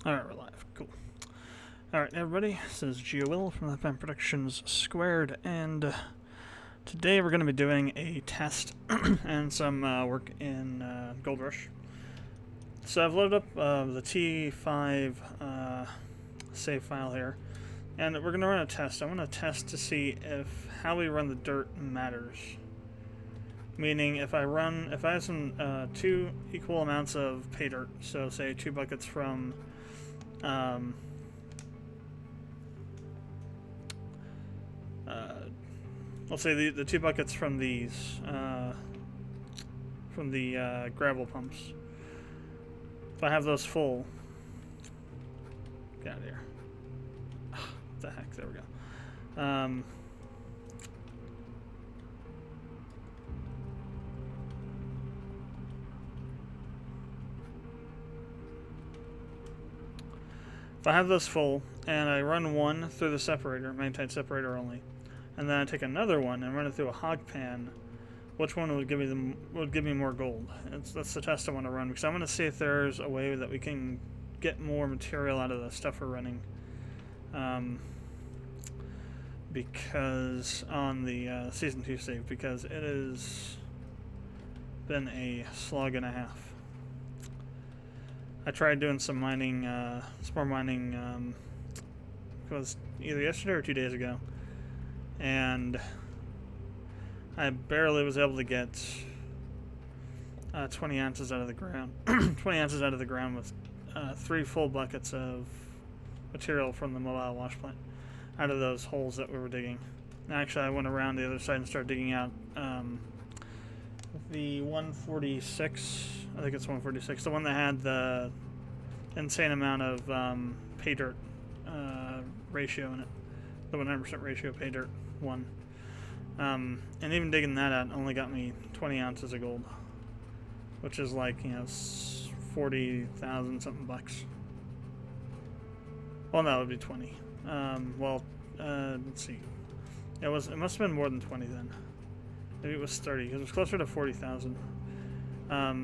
Alright, we're live. Cool. Alright, everybody, this is GeoWill from the Productions², and today we're going to be doing a test and some work in Gold Rush. So I've loaded up the T5 save file here, and we're going to run a test. I want to test to see if how we run the dirt matters. Meaning, if I have some two equal amounts of pay dirt, so say 2 buckets from let's say the 2 buckets from these from the gravel pumps. If I have those full, get out of here. What the heck? There we go. If I have those full, and I run one through the separator, magnetite separator only, and then I take another one and run it through a hog pan, which one would give me more gold? That's the test I want to run, because I want to see if there's a way that we can get more material out of the stuff we're running. Because on the Season 2 save, because it has been a slog and a half. I tried doing some mining, some more mining, it was either yesterday or 2 days ago, and I barely was able to get 20 ounces out of the ground. 20 ounces out of the ground with 3 full buckets of material from the mobile wash plant out of those holes that we were digging. Actually, I went around the other side and started digging out the 146. I think it's 146, the one that had the insane amount of pay dirt ratio in it, the 100% ratio pay dirt one. And even digging that out only got me 20 ounces of gold, which is like, 40,000 something bucks. Well, that would be 20. Let's see. It must have been more than 20 then. Maybe it was 30, because it was closer to 40,000. I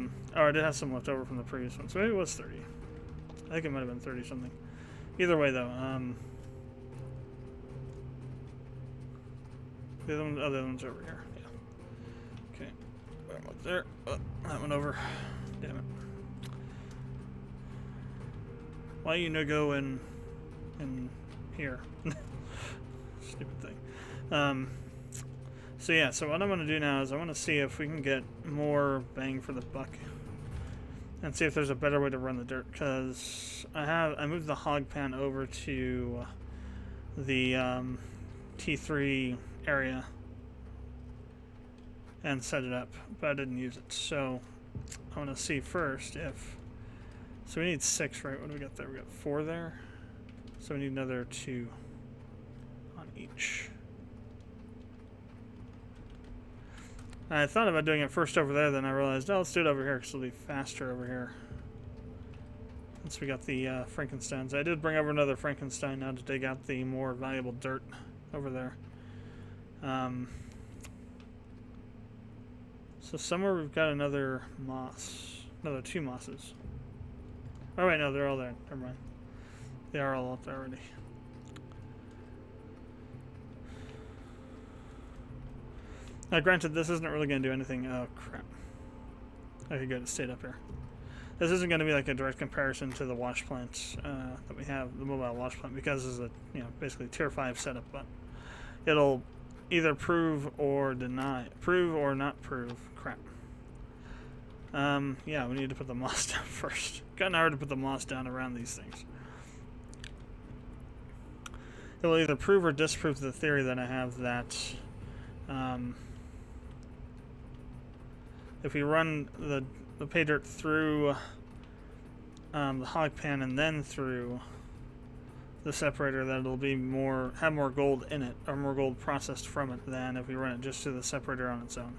did have some left over from the previous one, so maybe it was 30. I think it might have been 30 something. Either way, though, the other one's over here. Yeah. Okay. That one there. That one over. Damn it. Why you no go in here? Stupid thing. So yeah, so what I'm going to do now is I want to see if we can get more bang for the buck and see if there's a better way to run the dirt, because I moved the hog pan over to the T3 area and set it up, but I didn't use it. So I want to see first if, so we need 6, right? What do we got there? We got 4 there, so we need another 2 on each. I thought about doing it first over there, then I realized, let's do it over here because it'll be faster over here. Once we got the Frankensteins. I did bring over another Frankenstein now to dig out the more valuable dirt over there. So somewhere we've got another moss. Another 2 mosses. Oh wait, no, they're all there. Never mind. They are all up there already. Now, granted, this isn't really going to do anything. Oh, crap. I could go to stayed up here. This isn't going to be like a direct comparison to the wash plant that we have, the mobile wash plant, because this is a, basically tier 5 setup, but it'll either prove or deny. Prove or not prove. Crap. Yeah, we need to put the moss down first. Got an hour to put the moss down around these things. It will either prove or disprove the theory that I have that if we run the pay dirt through the hog pan and then through the separator, that it'll be have more gold in it, or more gold processed from it, than if we run it just through the separator on its own.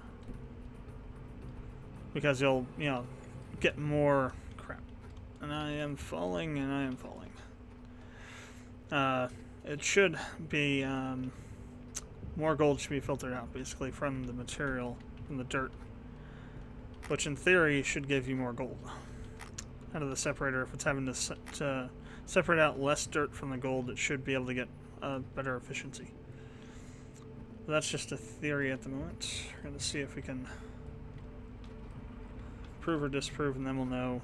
Because you'll get more crap. And I am falling, and I am falling. It should be more gold should be filtered out, basically, from the material, from the dirt, which in theory should give you more gold out of the separator if it's having to separate out less dirt from the gold, it should be able to get better efficiency. But that's just a theory at the moment. We're going to see if we can prove or disprove, and then we'll know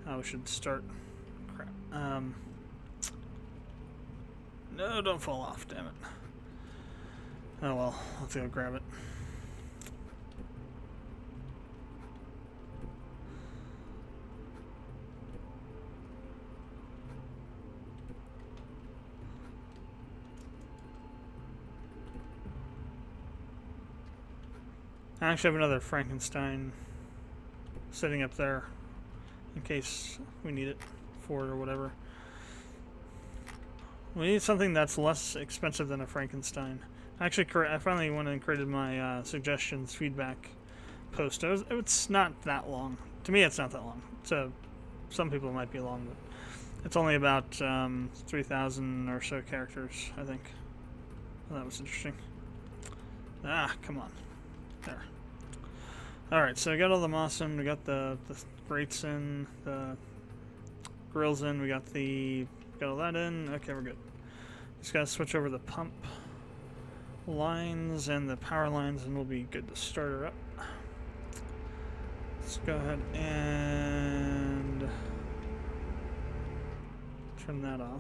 how we should start. Crap. No, don't fall off, damn it. Oh well, let's go grab it. I actually have another Frankenstein sitting up there in case we need it for it or whatever. We need something that's less expensive than a Frankenstein. Actually, I finally went and created my suggestions feedback post. It's not that long. To me, it's not that long. So some people might be long, but it's only about 3,000 or so characters, I think. Well, that was interesting. Ah, come on. There. Alright, so we got all the moss in, we got the grates in, the grills in, we got all that in. Okay, we're good. Just gotta switch over the pump lines and the power lines and we'll be good to start her up. Let's go ahead and turn that off.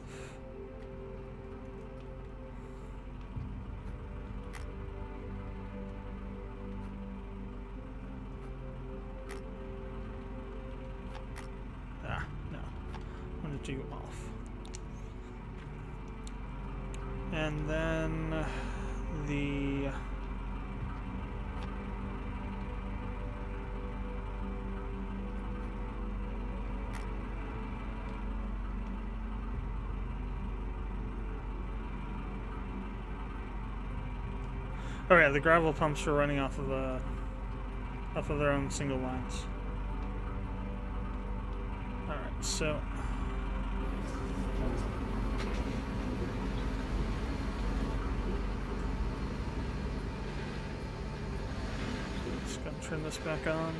You off. And then the oh yeah, the gravel pumps are running off of their own single lines. All right, so turn this back on.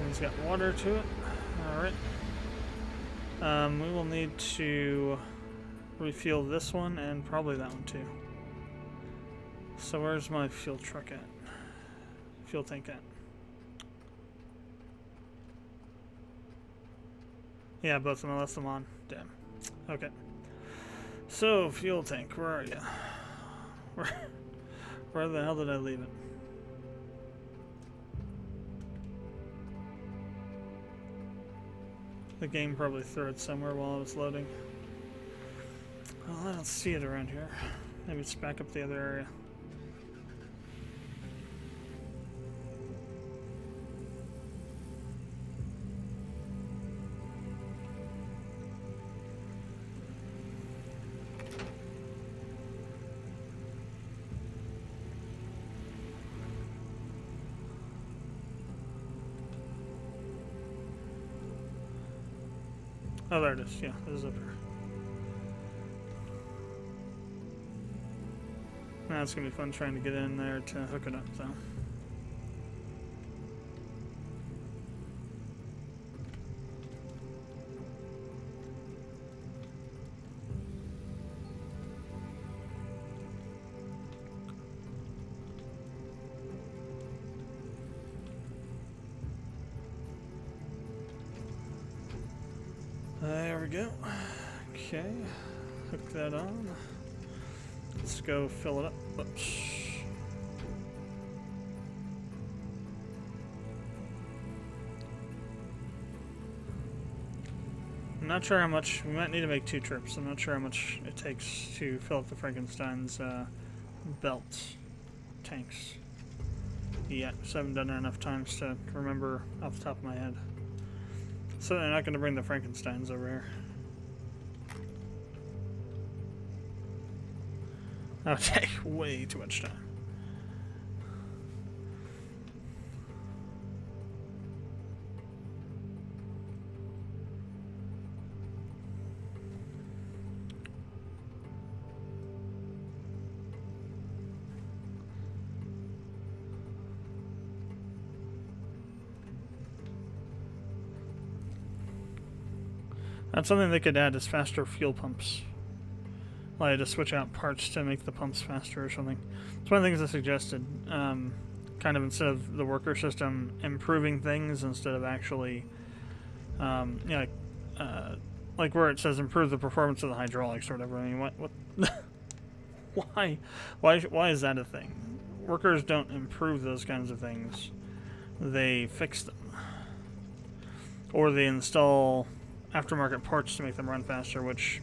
And it's got water to it. Alright. We will need to refuel this one and probably that one too. So where's my fuel truck at? Fuel tank at? Yeah, both of them. I left them on. Damn. Okay. So, fuel tank, where are you? Where the hell did I leave it? The game probably threw it somewhere while I was loading. Well, I don't see it around here. Maybe it's back up the other area. Oh, there it is. Yeah, it is up here. Now it's gonna be fun trying to get in there to hook it up, though. There we go. Okay, hook that on. Let's go fill it up. Oops. I'm not sure how much, we might need to make 2 trips. I'm not sure how much it takes to fill up the Frankenstein's belt tanks yet, so I haven't done it enough times to remember off the top of my head. So they're not going to bring the Frankensteins over here. That would take way too much time. That's something they could add is faster fuel pumps. Like to switch out parts to make the pumps faster or something. It's one of the things I suggested. Kind of instead of the worker system improving things instead of actually, like where it says improve the performance of the hydraulics or whatever. I mean, what why is that a thing? Workers don't improve those kinds of things. They fix them. Or they install aftermarket parts to make them run faster, which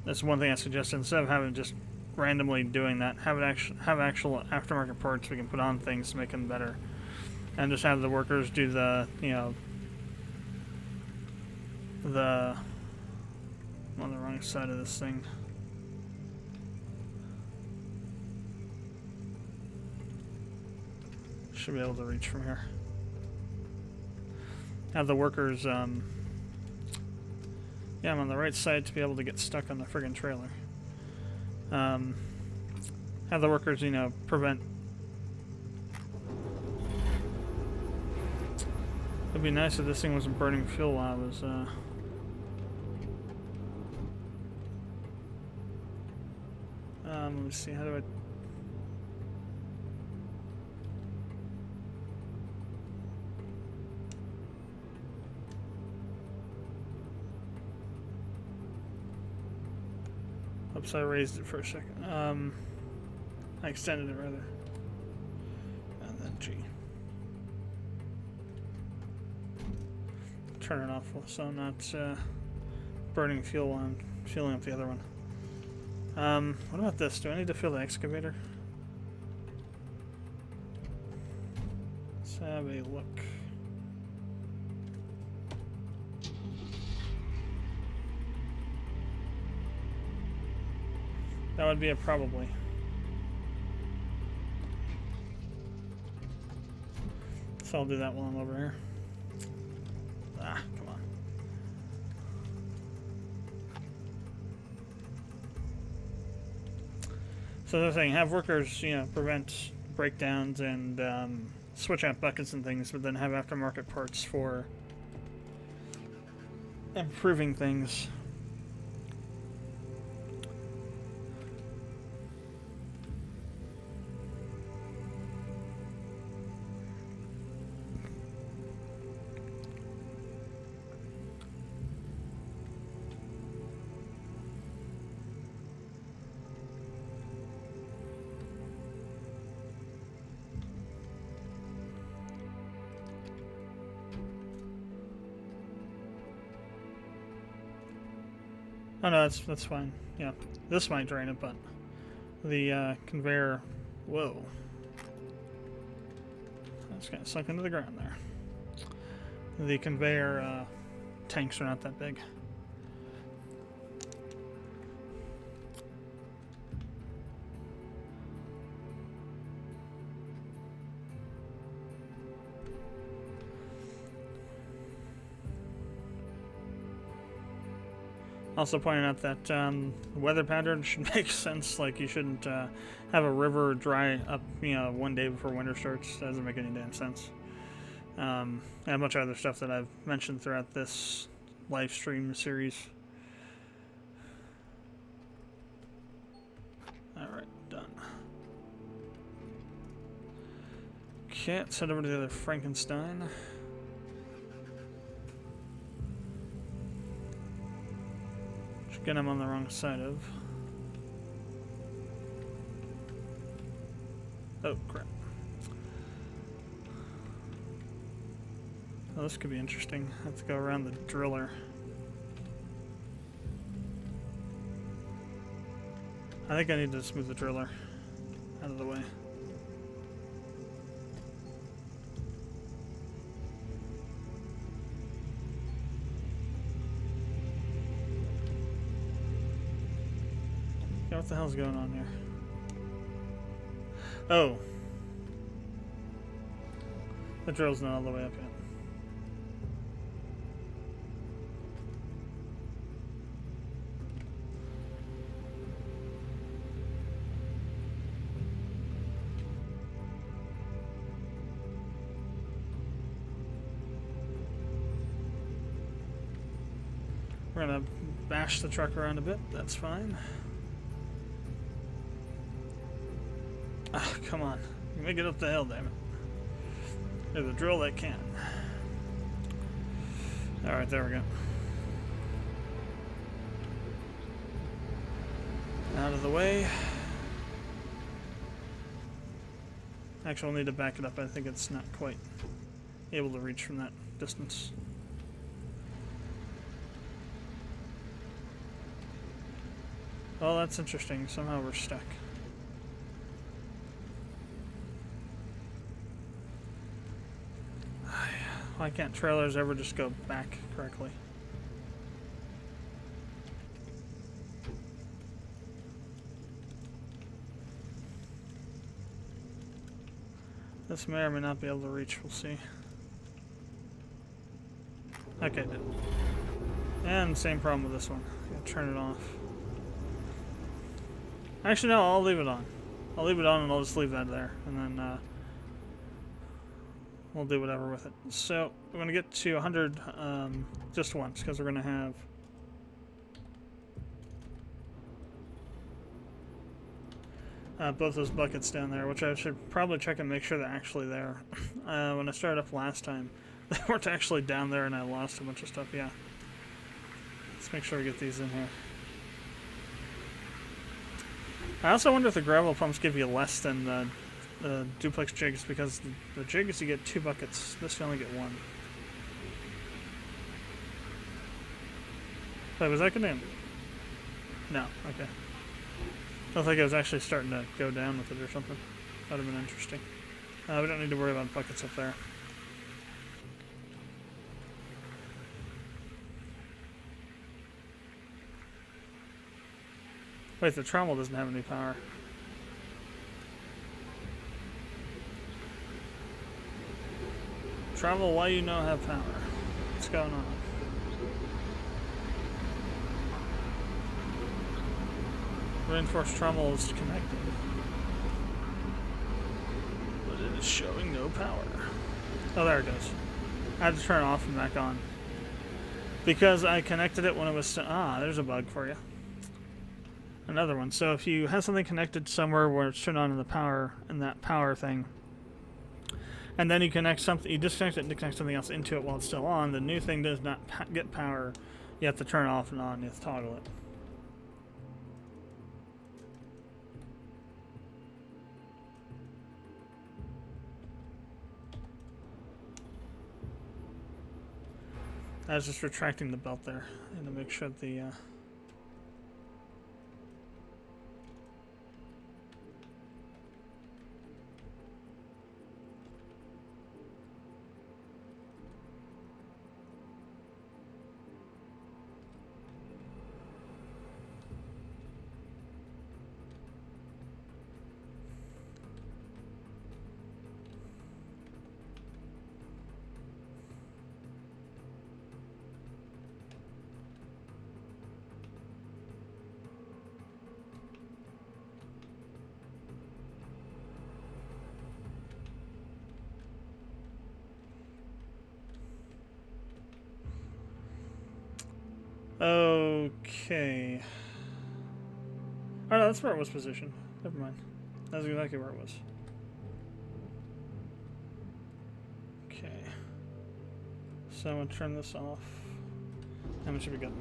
that's one thing I suggest. Instead of having just randomly doing that, have actual aftermarket parts we can put on things to make them better. And just have the workers do the, I'm on the wrong side of this thing. Should be able to reach from here. Have the workers, yeah, I'm on the right side to be able to get stuck on the friggin' trailer. Have the workers, prevent. It'd be nice if this thing wasn't burning fuel while I was, let me see, how do I... Oops, I raised it for a second. I extended it rather. And then G. Turn it off so I'm not burning fuel while I'm fueling up the other one. What about this? Do I need to fuel the excavator? Let's have a look. That would be a probably. So I'll do that while I'm over here. Ah, come on. So the thing, have workers, prevent breakdowns and switch out buckets and things, but then have aftermarket parts for improving things. Oh no, that's fine. Yeah, this might drain it, but the conveyor, whoa, that's kind of sunk into the ground there. The conveyor tanks are not that big. Also pointing out that weather pattern should make sense. Like you shouldn't have a river dry up, one day before winter starts. That doesn't make any damn sense. And a bunch of other stuff that I've mentioned throughout this live stream series. All right, done. Okay, let's head over to the other Frankenstein. Again, I'm on the wrong side of. Oh, crap. Oh, this could be interesting. I have to go around the driller. I think I need to just move the driller out of the way. What the hell's going on here? Oh. The drill's not all the way up yet. We're gonna bash the truck around a bit. That's fine. Ah, come on. Make it up the hill, damn it. There's a drill that can. Alright, there we go. Out of the way. Actually, we'll need to back it up. I think it's not quite able to reach from that distance. Well, that's interesting. Somehow we're stuck. Why can't trailers ever just go back correctly? This may or may not be able to reach, we'll see. Okay, good. And same problem with this one. Gotta turn it off. Actually, no, I'll leave it on. I'll leave it on and I'll just leave that there. And then we'll do whatever with it. So, we're going to get to 100 just once, because we're going to have both those buckets down there, which I should probably check and make sure they're actually there. When I started up last time, they weren't actually down there and I lost a bunch of stuff. Yeah. Let's make sure we get these in here. I also wonder if the gravel pumps give you less than the duplex jigs, because the jigs you get 2 buckets. This you only get 1. Wait, was that gonna? No. Okay. I don't think I was actually starting to go down with it or something. That would have been interesting. We don't need to worry about buckets up there. Wait, the trommel doesn't have any power. Travel, why you not have power? What's going on? Reinforced trommel is connected, but it is showing no power. Oh, there it goes. I had to turn it off and back on because I connected it when it was. Ah, there's a bug for you. Another one. So if you have something connected somewhere where it's turned on in the power, in that power thing, and then you connect something, you disconnect it and connect something else into it while it's still on, the new thing does not get power. You have to turn it off and on. You have to toggle it. I was just retracting the belt there and to make sure the okay. Oh no, that's where it was positioned. Never mind. That's exactly where it was. Okay. So I'm gonna turn this off. How much have we got?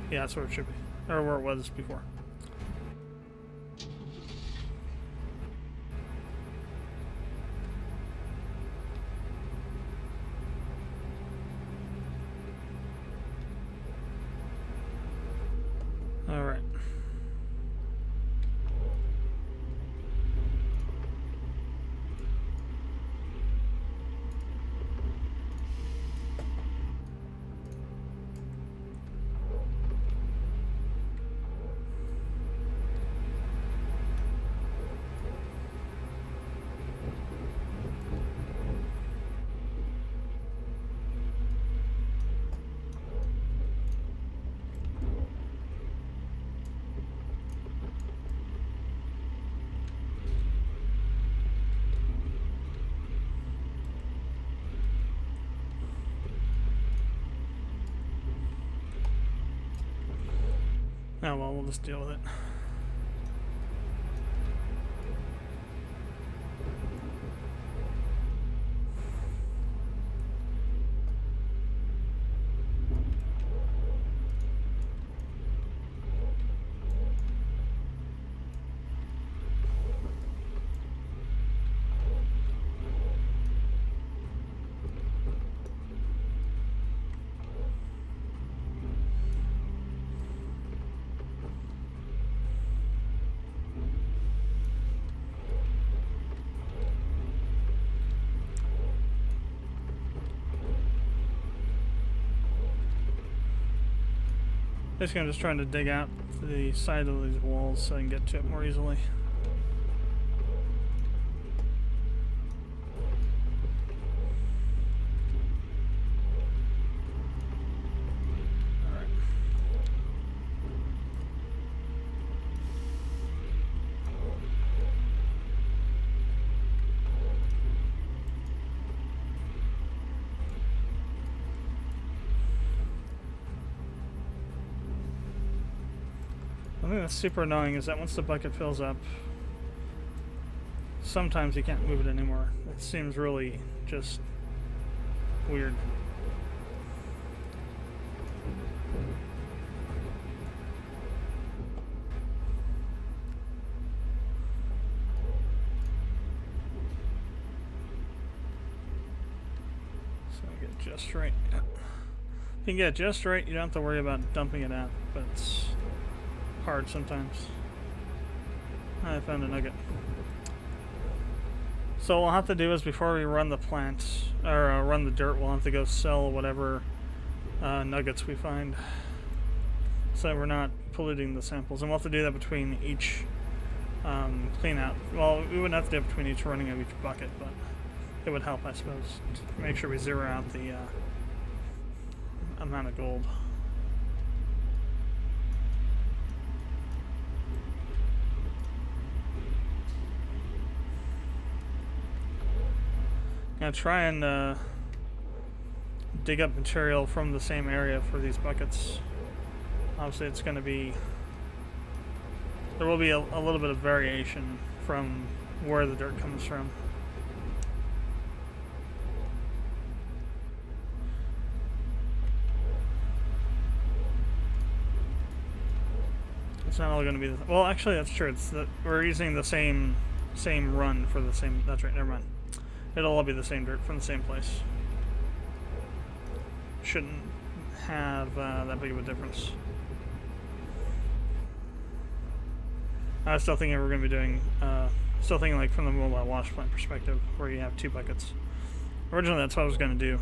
Yeah, that's where it should be. Or where it was before. Alright. Oh well, we'll just deal with it. Basically, I'm just trying to dig out the side of these walls so I can get to it more easily. Alright. One thing that's super annoying is that once the bucket fills up, sometimes you can't move it anymore. It seems really just weird. So get just right. If you can get it just right, you don't have to worry about dumping it out, but it's hard sometimes. I found a nugget. So what we'll have to do is before we run the plant, or run the dirt, we'll have to go sell whatever nuggets we find, so we're not polluting the samples. And we'll have to do that between each clean out. Well, we wouldn't have to do it between each running of each bucket, but it would help, I suppose, to make sure we zero out the amount of gold. I'm gonna try and dig up material from the same area for these buckets. Obviously, it's going to be, there will be a little bit of variation from where the dirt comes from. It's not all going to be the, well, actually that's true. It's that we're using the same run for the same. That's right. Never mind. It'll all be the same dirt from the same place. Shouldn't have that big of a difference. I was still thinking we're going to be doing, still thinking like from the mobile wash plant perspective, where you have 2 buckets. Originally, that's what I was going to do.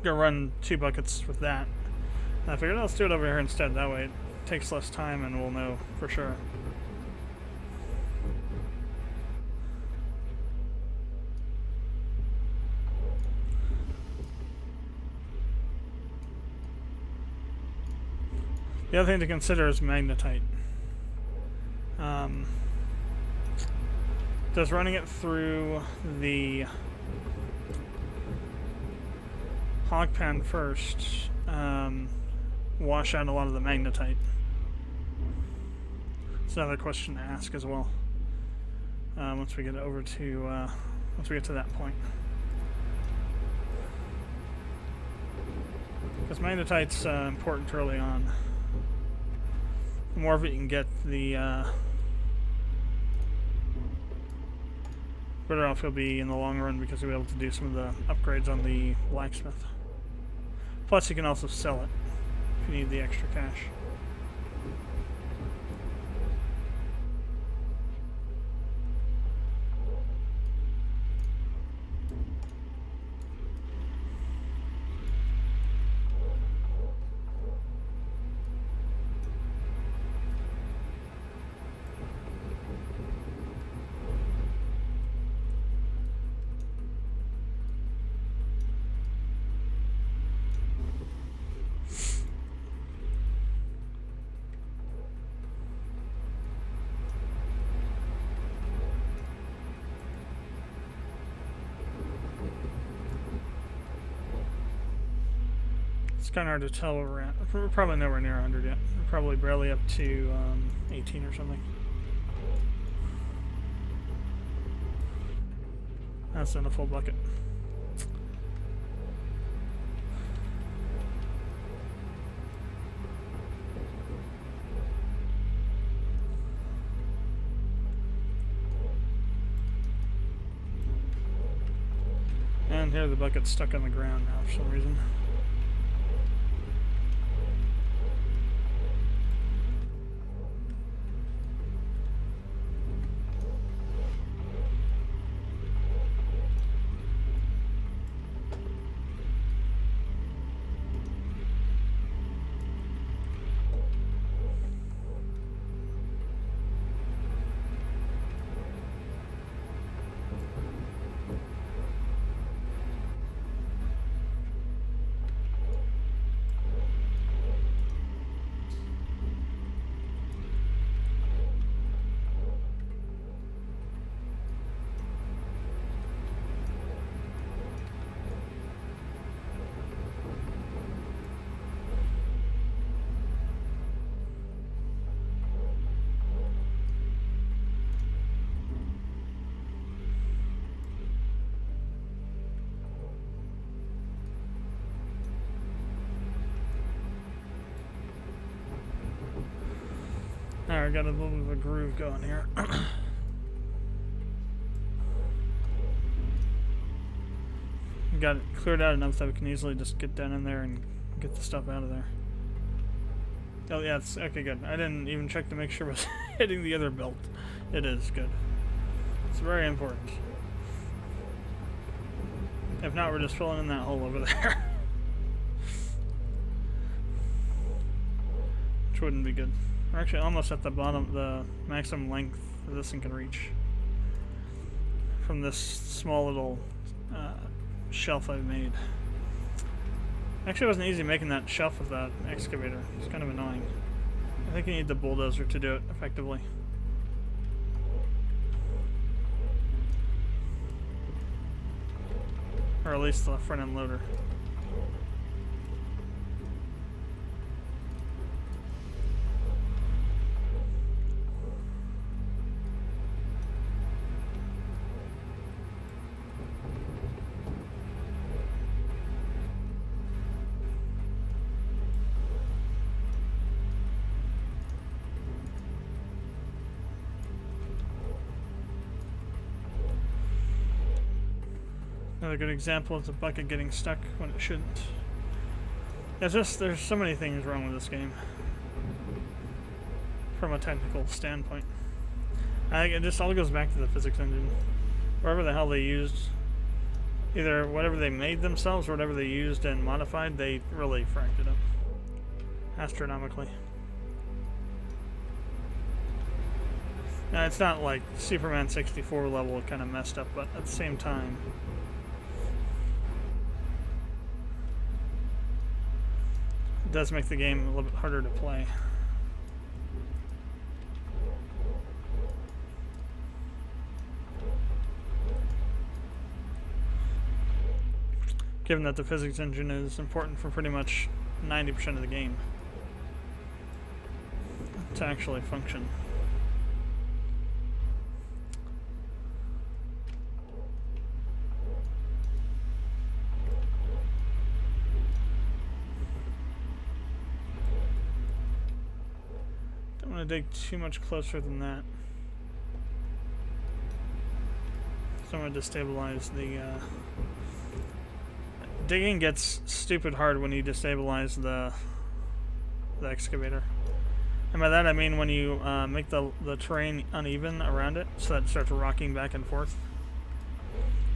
Gonna run 2 buckets with that. And I figured, let's do it over here instead. That way, it takes less time, and we'll know for sure. The other thing to consider is magnetite. Does running it through the hog pan first wash out a lot of the magnetite? It's another question to ask as well. Once we get over to once we get to that point, because magnetite's important early on. The more of it you can get, the better off you'll be in the long run, because you'll be able to do some of the upgrades on the blacksmith. Plus, you can also sell it if you need the extra cash. It's kind of hard to tell where we're at. We're probably nowhere near 100 yet. We're probably barely up to 18 or something. That's in a full bucket. And here the bucket's stuck on the ground now for some reason. Alright, got a little bit of a groove going here. Got it cleared out enough that we can easily just get down in there and get the stuff out of there. Oh yeah, it's okay, good. I didn't even check to make sure it was hitting the other belt. It is, good. It's very important. If not, we're just filling in that hole over there. Which wouldn't be good. We're actually almost at the bottom, the maximum length that this thing can reach. From this small little shelf I've made. Actually, it wasn't easy making that shelf with that excavator. It's kind of annoying. I think you need the bulldozer to do it effectively. Or at least the front end loader. Another good example is the bucket getting stuck when it shouldn't. It's just, there's so many things wrong with this game. From a technical standpoint. I think it just all goes back to the physics engine. Wherever the hell they used, either whatever they made themselves or whatever they used and modified, they really fracked it up. Astronomically. Now, it's not like Superman 64 level kind of messed up, but at the same time, it does make the game a little bit harder to play. Given that the physics engine is important for pretty much 90% of the game to actually function. Don't want to dig too much closer than that. So I'm going to destabilize the digging gets stupid hard when you destabilize the excavator. And by that I mean when you make the terrain uneven around it, so that it starts rocking back and forth.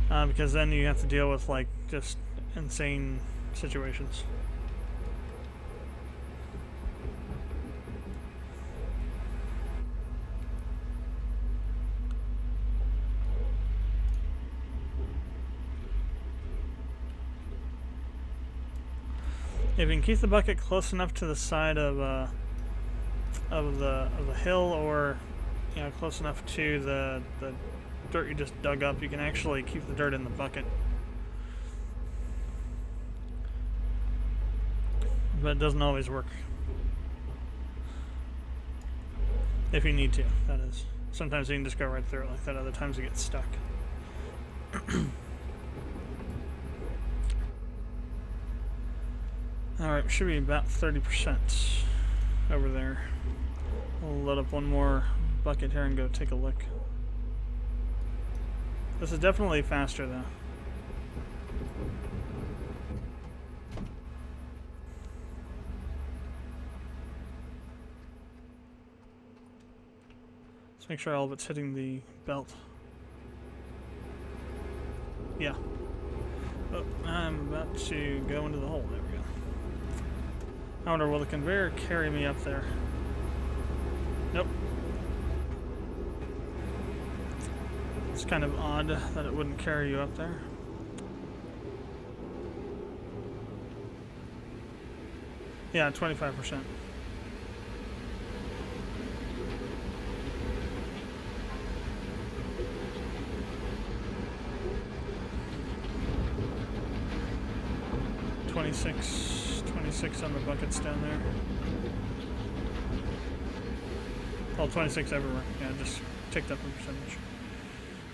Because then you have to deal with like just insane situations. If you can keep the bucket close enough to the side of the hill, or close enough to the dirt you just dug up, you can actually keep the dirt in the bucket. but it doesn't always work. If you need to, that is. Sometimes you can just go right through it like that, other times you get stuck. Alright, should be about 30% over there. We'll load up one more bucket here and go take a look. This is definitely faster though. Let's make sure all of it's hitting the belt. Yeah. Oh, I'm about to go into the hole. There we go. I wonder, will the conveyor carry me up there? Nope. It's kind of odd that it wouldn't carry you up there. Yeah, 25%. $26 on the buckets down there. Well, 26 everywhere. Yeah, just ticked up in percentage.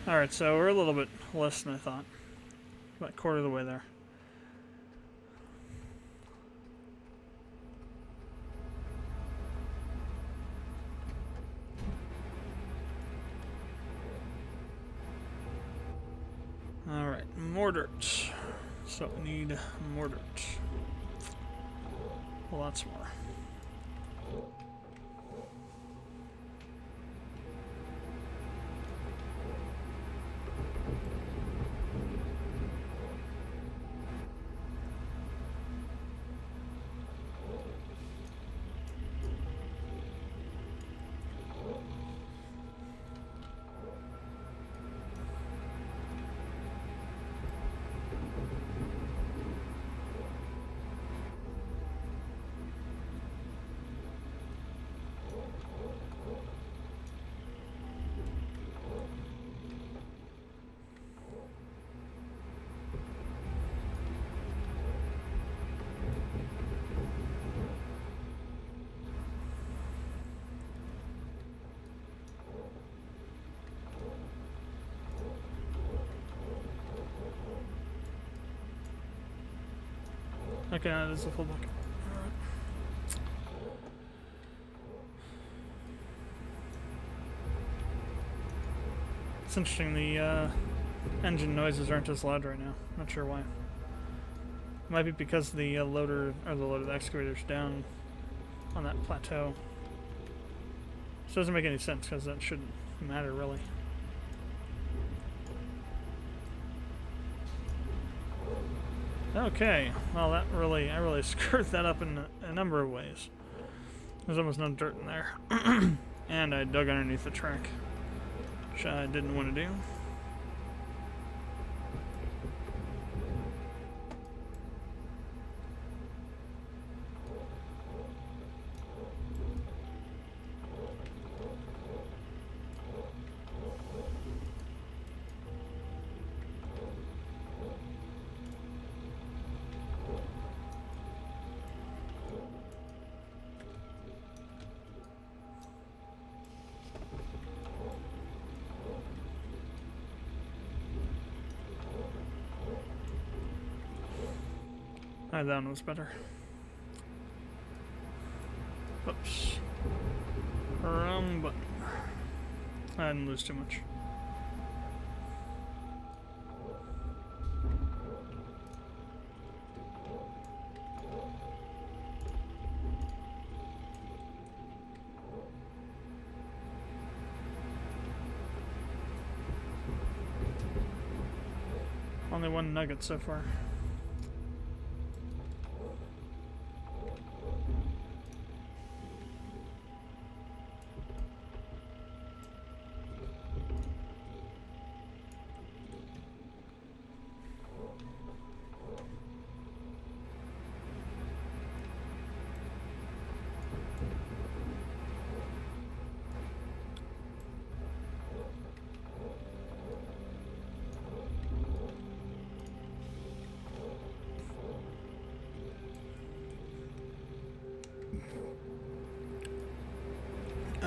Alright, so we're a little bit less than I thought. About a quarter of the way there. Alright, more dirt. So we need more dirt. Lots more. Okay, that is a full bucket. Alright. It's interesting, the engine noises aren't as loud right now. Not sure why. Might be because the loader, or the excavator's down on that plateau. This doesn't make any sense because that shouldn't matter really. Okay, well I really screwed that up in a number of ways. There's almost no dirt in there. And I dug underneath the track, which I didn't want to do. That one was better. Oops. Wrong button. I didn't lose too much. Only one nugget so far.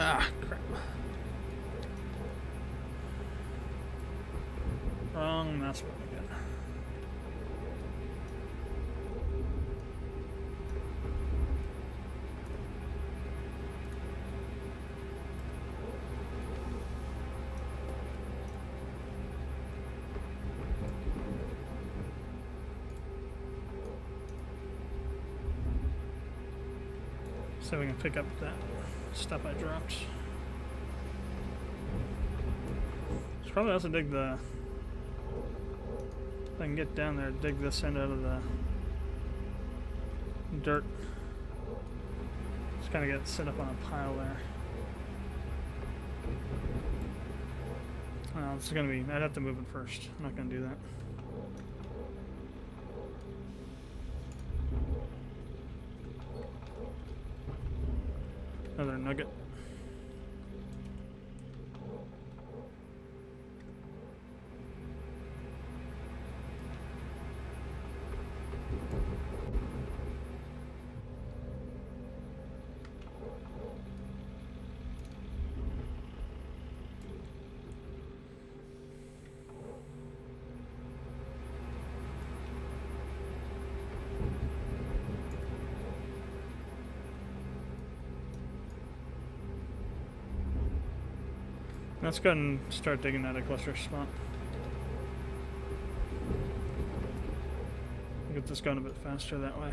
Ah, crap. Wrong mouse button again. So we can pick up that stuff I dropped. Should probably also dig the... If I can get down there, dig this end out of the dirt. Just kind of get it set up on a pile there. Well, it's gonna be... I'd have to move it first. I'm not gonna do that. Another nugget. Let's go ahead and start digging at a cluster spot. Get this going a bit faster that way.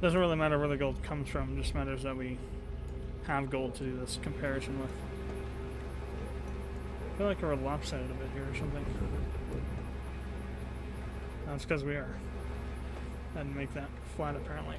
Doesn't really matter where the gold comes from, it just matters that we have gold to do this comparison with. I feel like we're lopsided a bit here or something. That's because we are. I didn't make that flat apparently.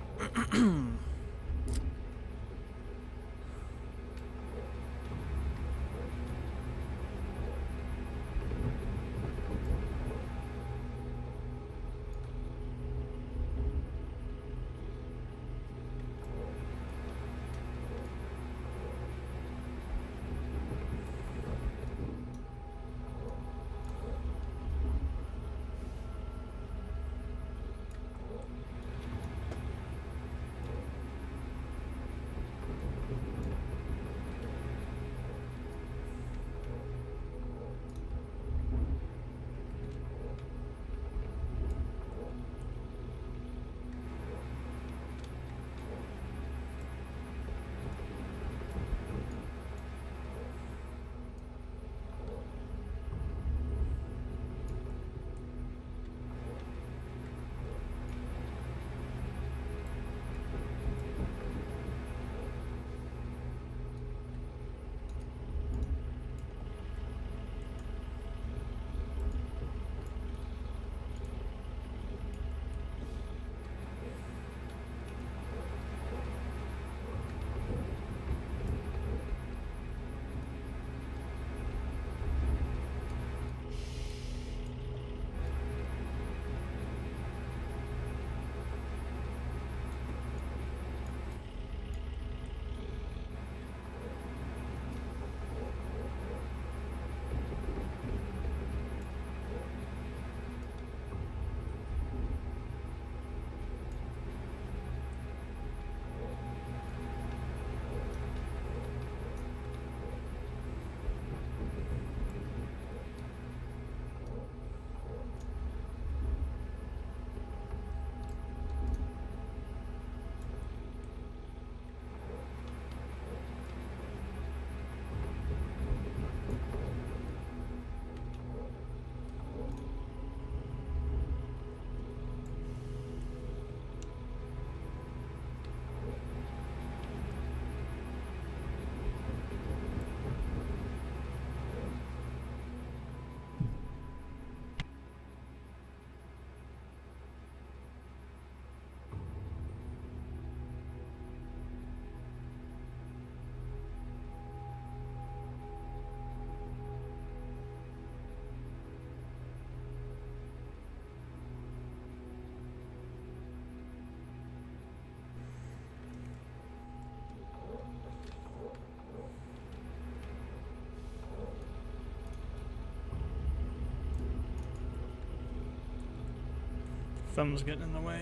Thumb's getting in the way.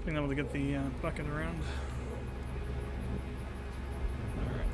Being able to get the bucket around. Alright.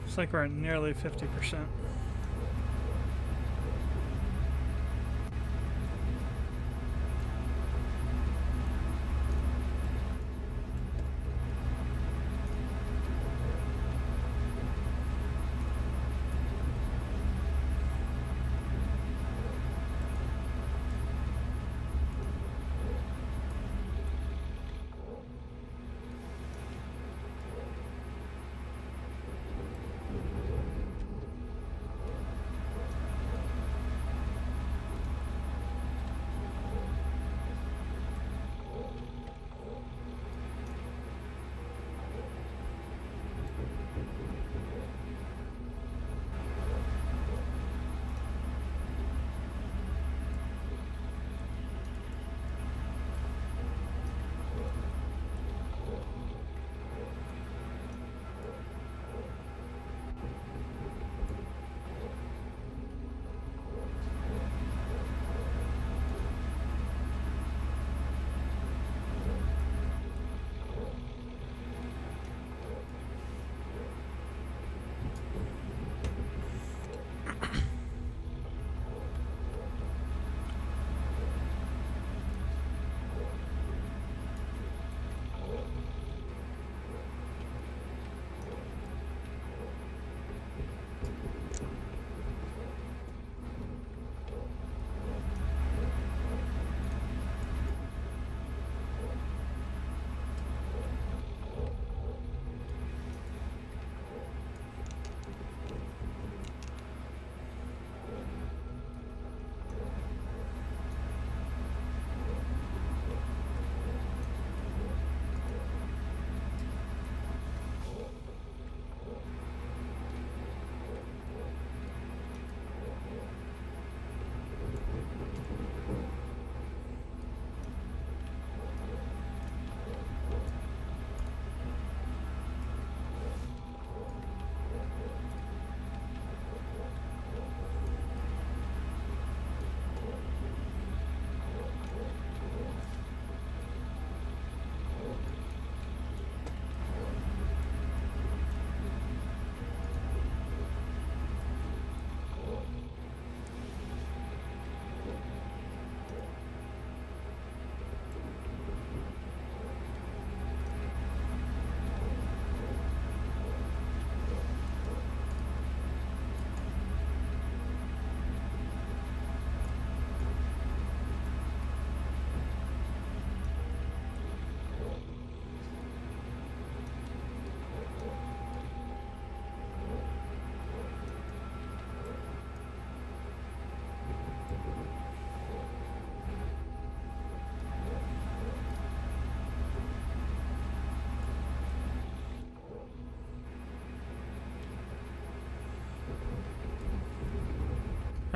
Looks like we're at nearly 50%.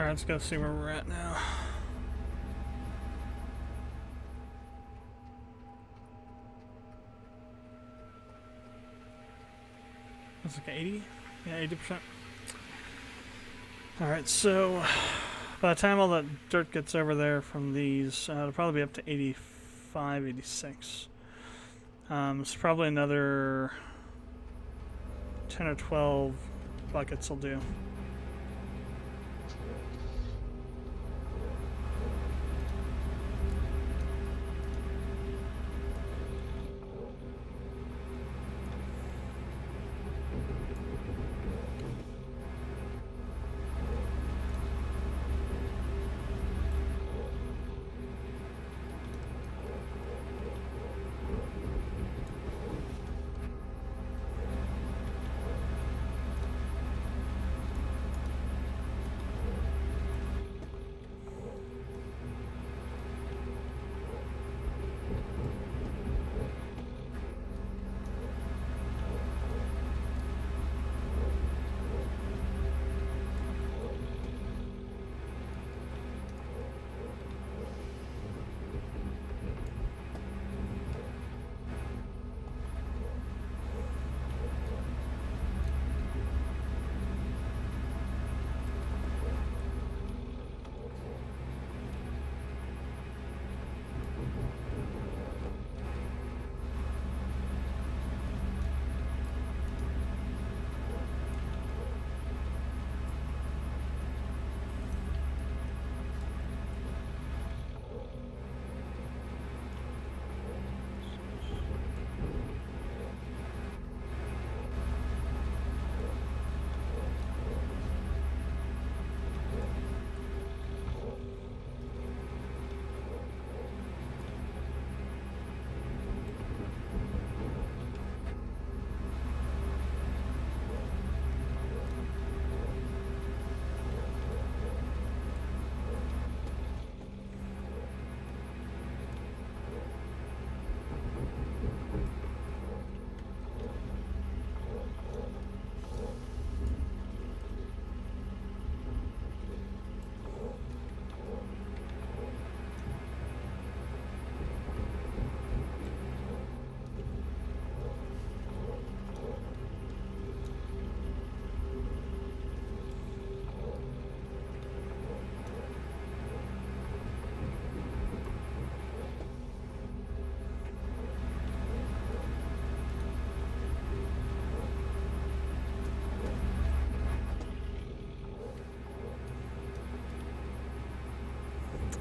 Alright, let's go see where we're at now. It's like 80? Yeah, 80%. Alright, so by the time all that dirt gets over there from these, it'll probably be up to 85, 86. It's probably another 10 or 12 buckets will do.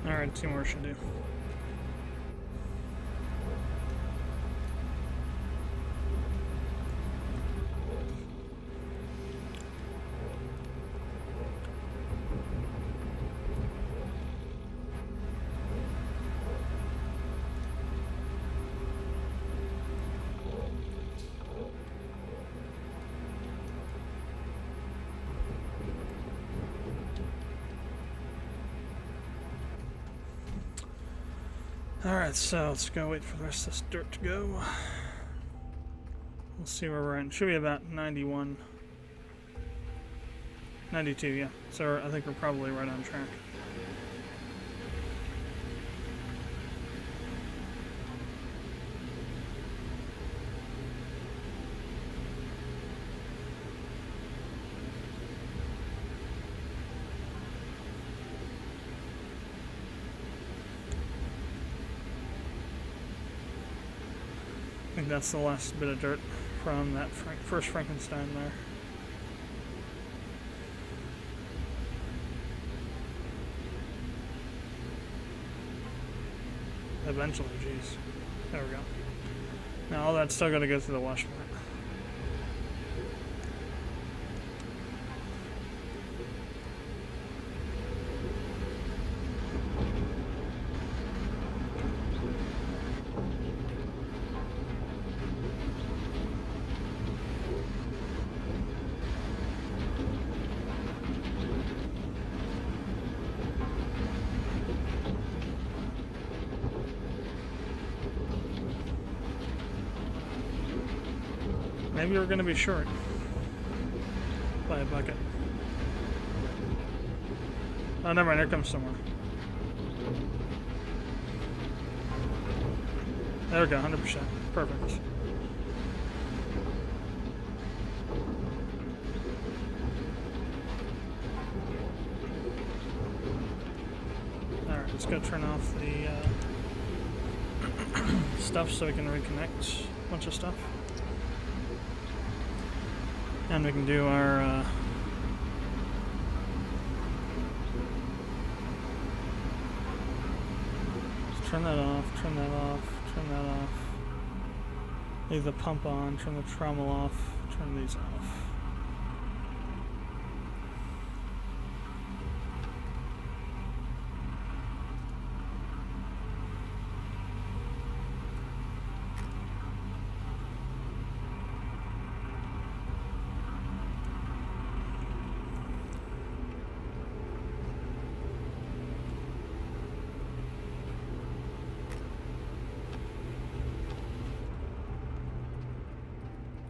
Alright, 2 more should do. Alright, so let's go wait for the rest of this dirt to go. We'll see where we're at. Should be about 91. 92, yeah. So I think we're probably right on track. I think that's the last bit of dirt from that first Frankenstein there. Eventually, geez. There we go. Now all that's still got to go through the wash plant. Maybe we're going to be short by a bucket. Oh, never mind. Here comes somewhere. There we go. 100%. Perfect. Alright, let's go turn off the stuff so we can reconnect a bunch of stuff. And we can do our turn that off, turn that off, turn that off. Leave the pump on, turn the trommel off, turn these off.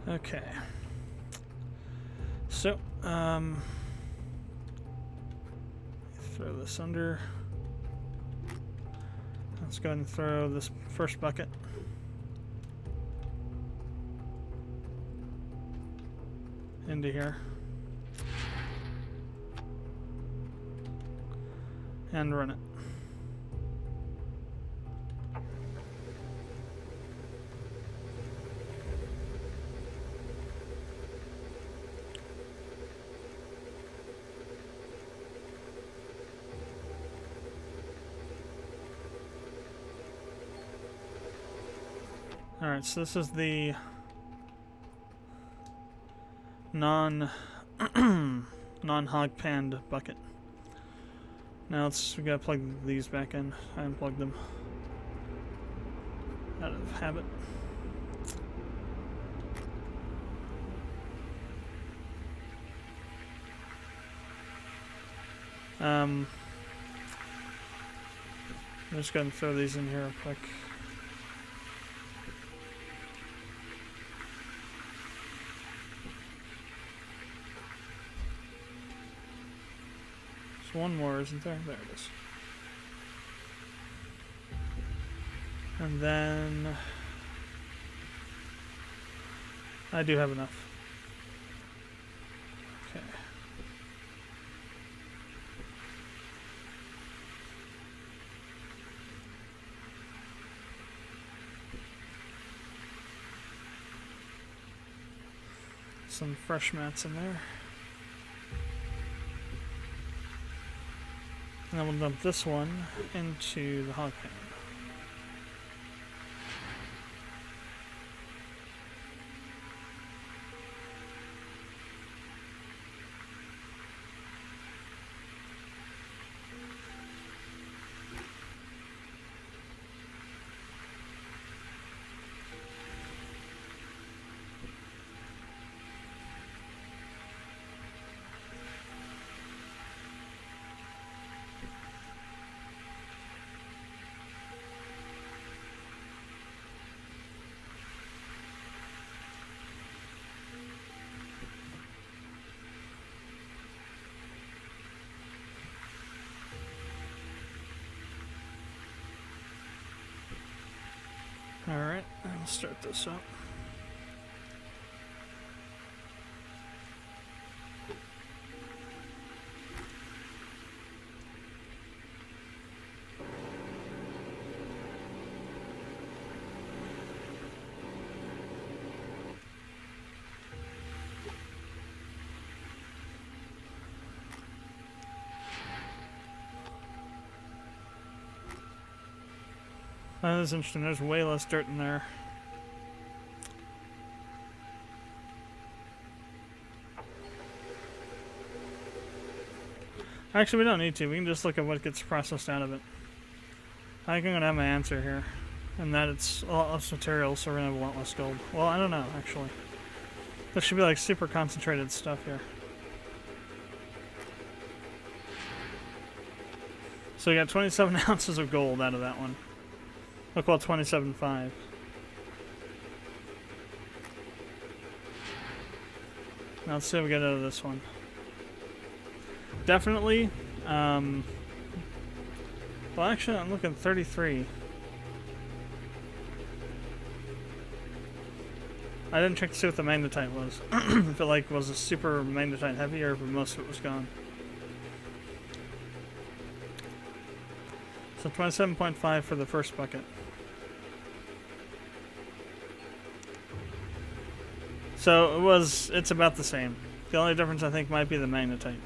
Okay. So, throw this under. Let's go ahead and throw this first bucket. Into here. And run it. Alright, so this is the non-hog panned bucket. Now we gotta plug these back in. I unplugged them out of habit. I'm just gonna throw these in here real quick. One more, isn't there? There it is. And then I do have enough. Okay. Some fresh mats in there. And then we'll dump this one into the hog pan. Alright, I'll start this up. That is interesting, there's way less dirt in there. Actually, we don't need to. We can just look at what gets processed out of it. I think I'm going to have my answer here. And that it's a lot less material, so we're going to have a lot less gold. Well, I don't know, actually. There should be like super concentrated stuff here. So we got 27 ounces of gold out of that one. Look, well, 27.5. Now let's see what we get out of this one. Definitely Well, actually, I'm looking 33. I didn't check to see what the magnetite was. If it like was a super magnetite heavy, or if most of it was gone. So 27.5 for the first bucket. So it's about the same. The only difference I think might be the magnetite.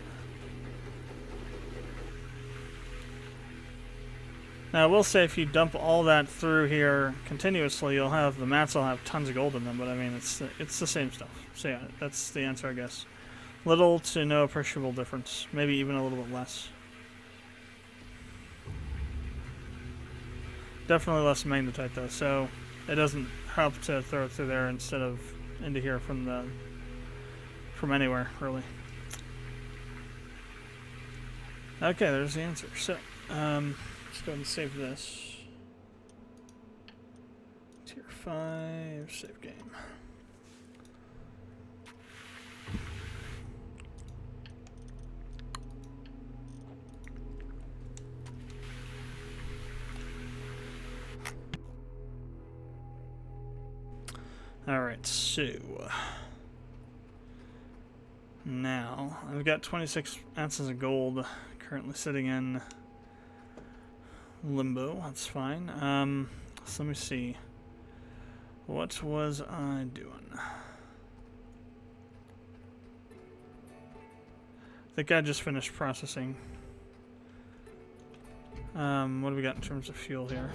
Now I will say if you dump all that through here continuously, the mats will have tons of gold in them, but I mean it's the same stuff. So yeah, that's the answer I guess. Little to no appreciable difference. Maybe even a little bit less. Definitely less magnetite though, so it doesn't help to throw it through there instead of into here from anywhere, really. Okay, there's the answer. So, let's go ahead and save this. Tier 5, save game. Alright, so now I've got 26 ounces of gold currently sitting in limbo. That's fine. So let me see. What was I doing? I think I just finished processing. What do we got in terms of fuel here?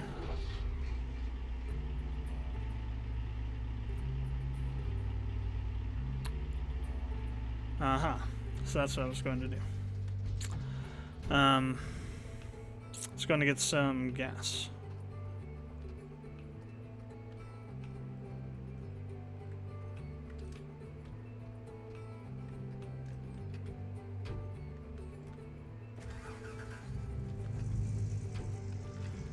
Aha. So that's what I was going to do. Just going to get some gas.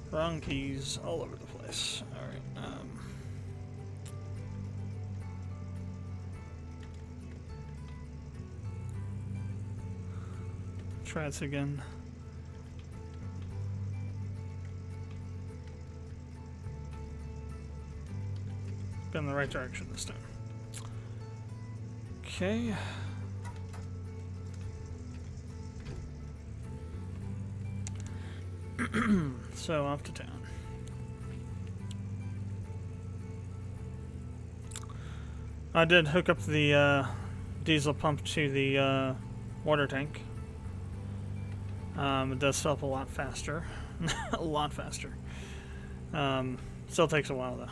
Wrong keys all over the place. Alright, try this again. Go in the right direction this time. Okay. So off to town. I did hook up the diesel pump to the water tank. It does fill up a lot faster. A lot faster. Still takes a while though.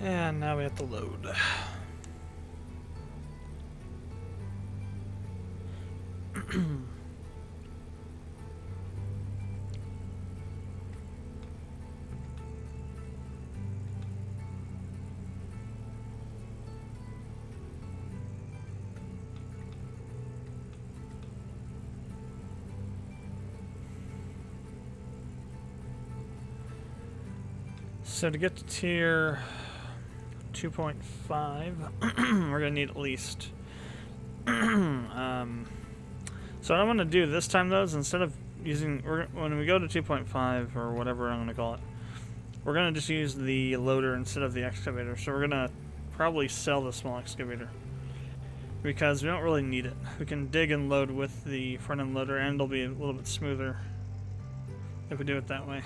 And now we have to load. So to get to tier 2.5, we're gonna need at least. So what I'm gonna do this time though is instead of using, when we go to 2.5 or whatever I'm gonna call it, we're gonna just use the loader instead of the excavator. So we're gonna probably sell the small excavator because we don't really need it. We can dig and load with the front end loader, and it'll be a little bit smoother if we do it that way.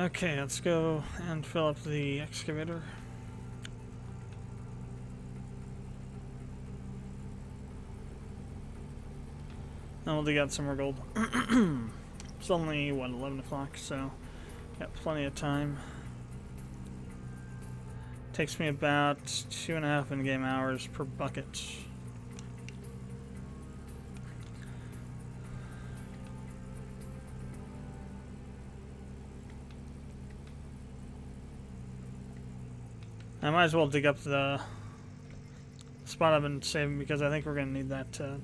Okay, let's go and fill up the excavator. And we'll dig out some more gold. It's only, what, 11 o'clock, so got plenty of time. Takes me about 2.5 in-game hours per bucket. I might as well dig up the spot I've been saving because I think we're going to need that to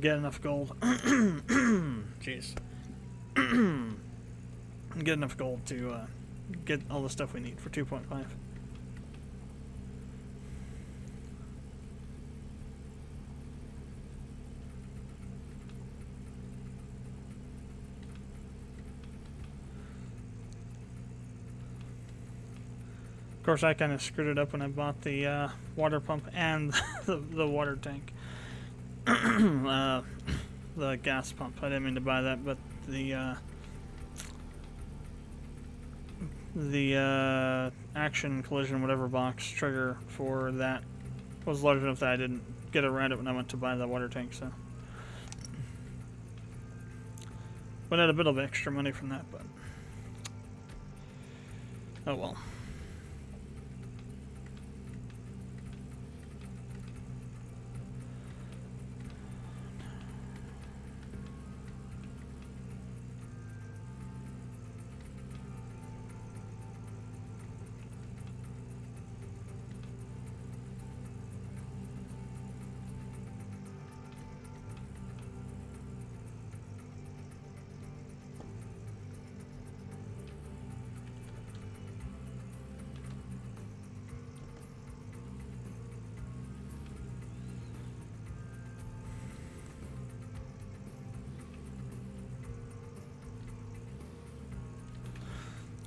get enough gold. Jeez. Get enough gold to get all the stuff we need for 2.5. Of course, I kind of screwed it up when I bought the water pump and the water tank. The gas pump. I didn't mean to buy that, but the action collision whatever box trigger for that was large enough that I didn't get around it when I went to buy the water tank, so but I had a bit of extra money from that, but oh well.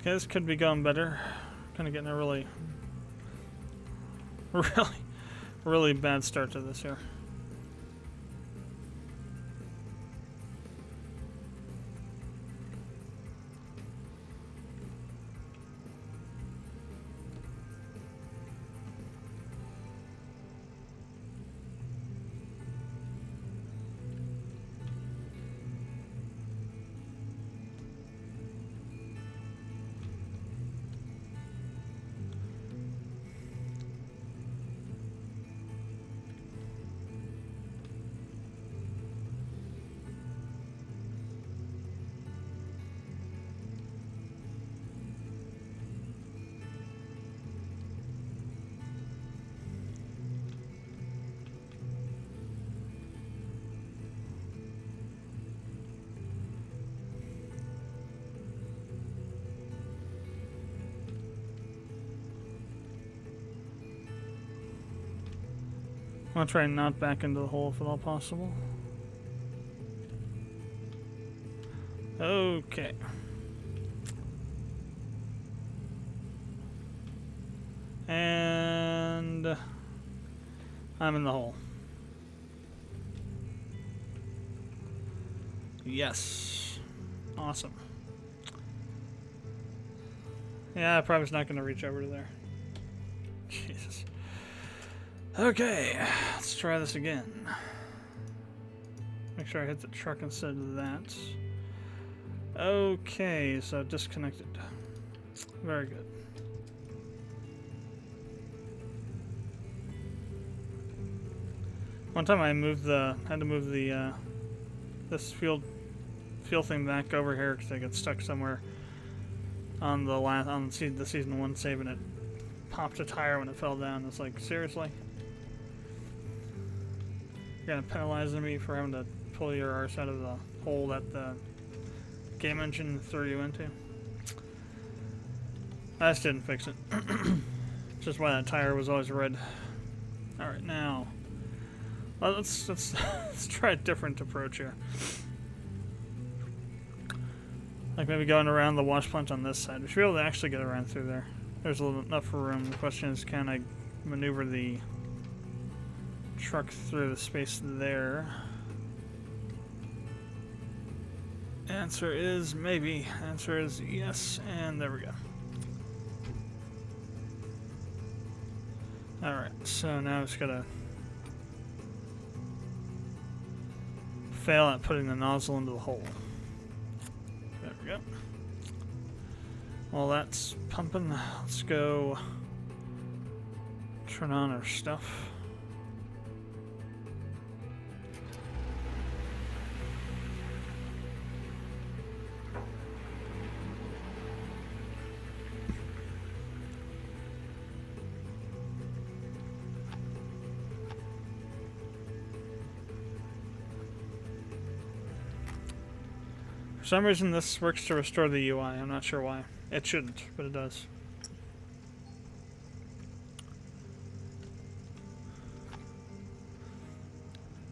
Okay, this could be going better. Kind of getting a really bad start to this here. I'm gonna try and not back into the hole if at all possible. Okay. And I'm in the hole. Yes. Awesome. Yeah, I probably was not going to reach over to there. Jesus. Okay, let's try this again. Make sure I hit the truck instead of that. Okay, so disconnected. Very good. One time I had to move the this fuel thing back over here because I got stuck somewhere on the season 1 save, and it popped a tire when it fell down. It's like, seriously? You're gonna penalize me for having to pull your arse out of the hole that the game engine threw you into? I just didn't fix it. Just why that tire was always red. Alright, now let's try a different approach here. Like maybe going around the wash plant on this side. We should be able to actually get around through there. There's enough room. The question is, can I maneuver the truck through the space there? Answer is maybe. Answer is yes, and there we go. Alright, so now it's gotta fail at putting the nozzle into the hole. There we go. While that's pumping, let's go turn on our stuff. For some reason this works to restore the UI, I'm not sure why. It shouldn't, but it does.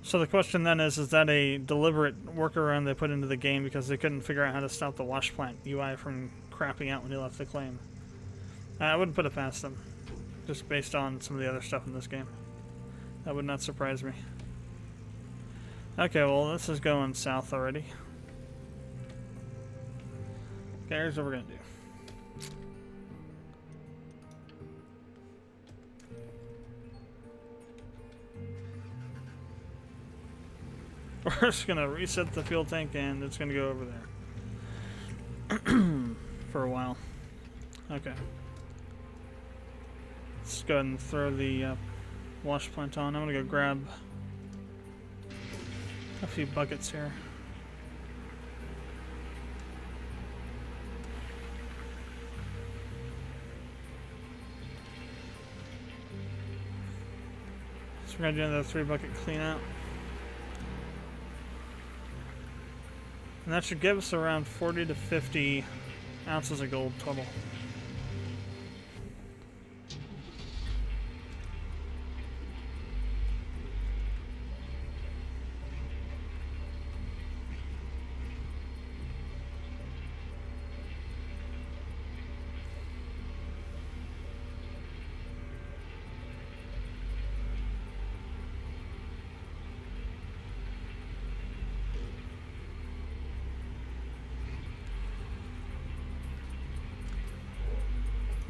So the question then is that a deliberate workaround they put into the game because they couldn't figure out how to stop the wash plant UI from crapping out when you left the claim? I wouldn't put it past them, just based on some of the other stuff in this game. That would not surprise me. Okay, well this is going south already. Okay, here's what we're gonna do. We're just gonna reset the fuel tank and it's gonna go over there for a while. Okay. Let's go ahead and throw the wash plant on. I'm gonna go grab a few buckets here. So we're gonna do another 3-bucket clean out. And that should give us around 40 to 50 ounces of gold total.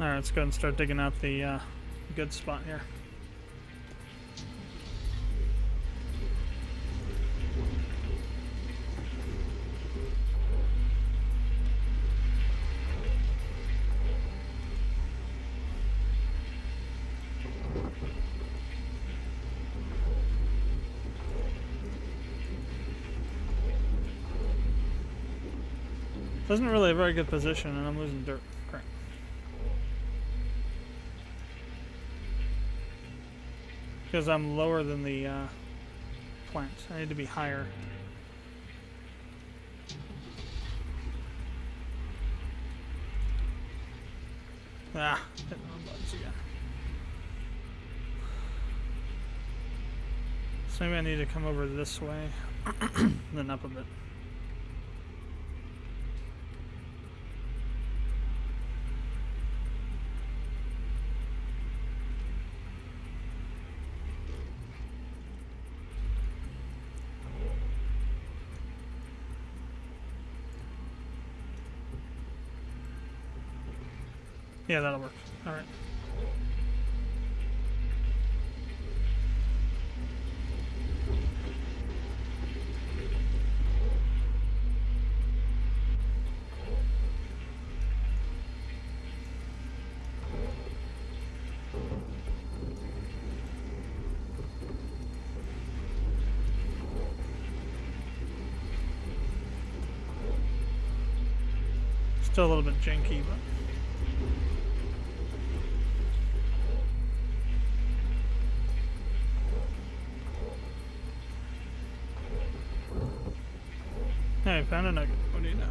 Alright, let's go ahead and start digging out the good spot here. This isn't really a very good position, and I'm losing dirt. Crap. Because I'm lower than the plant. I need to be higher. Ah, hit the wrong buttons again. So maybe I need to come over this way, then up a bit. Yeah, that'll work. Alright. Still a little bit janky, but... Hey, found a nugget. What do you know?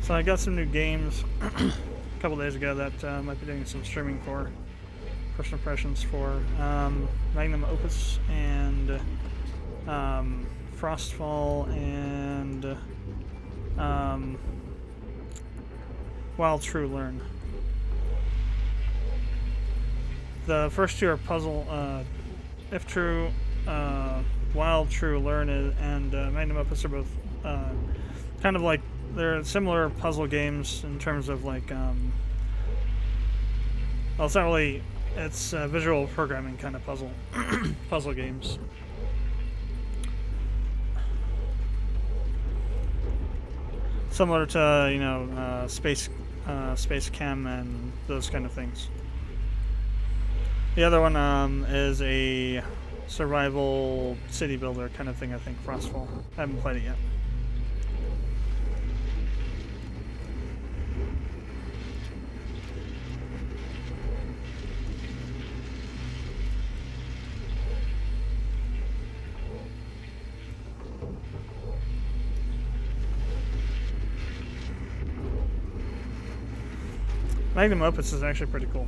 So I got some new games a couple days ago that I might be doing some streaming for. First impressions for Magnum Opus and Frostfall and Wild True Learn. The first two are puzzle. If True, Wild True Learn and Magnum Opus are both kind of like, they're similar puzzle games in terms of like, well, it's not really, it's visual programming kind of puzzle puzzle games. Similar to, you know, Space Chem and those kind of things. The other one is a survival city builder kind of thing, I think, Frostfall. I haven't played it yet. Magnum Opus is actually pretty cool.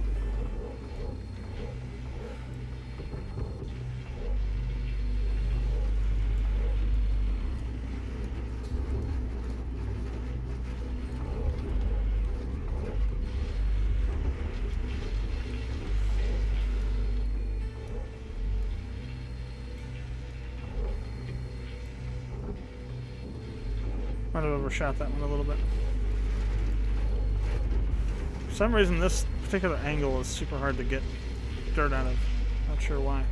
Might have overshot that one a little bit. For some reason, this particular angle is super hard to get dirt out of. Not sure why.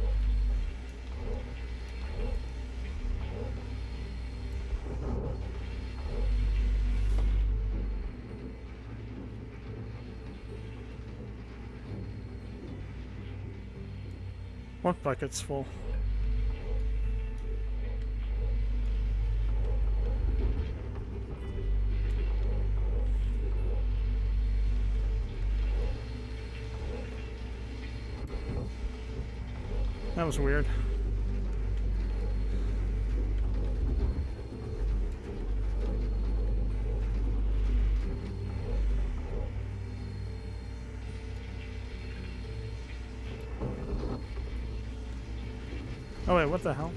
One bucket's full. That was weird. Oh wait, what the hell?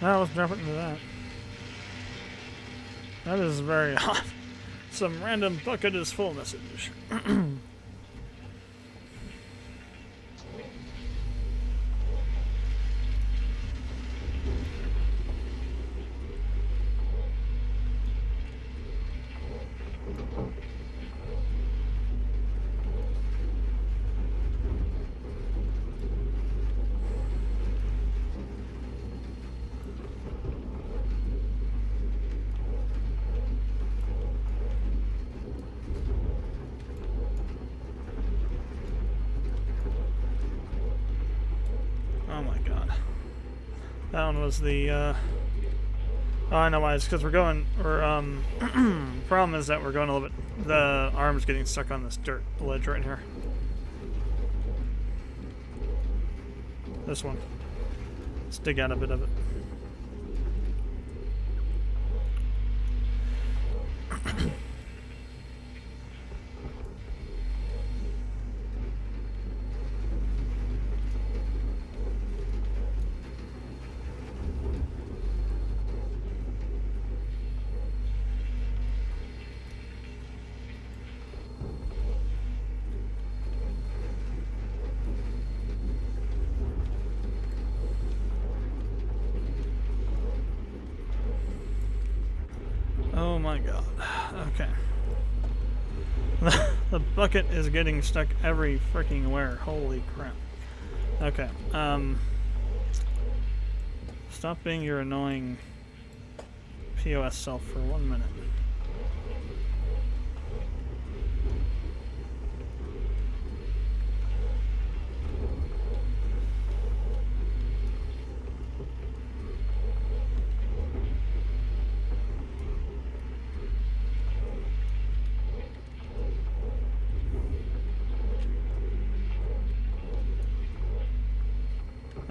I was jumping into that. That is very odd. Some random bucket is full message. That one was the, oh, I know why. It's because problem is that we're going a little bit, the arm's getting stuck on this dirt ledge right here. This one. Let's dig out a bit of it. Oh my god. Okay. The bucket is getting stuck every freaking where. Holy crap. Okay. Stop being your annoying POS self for 1 minute.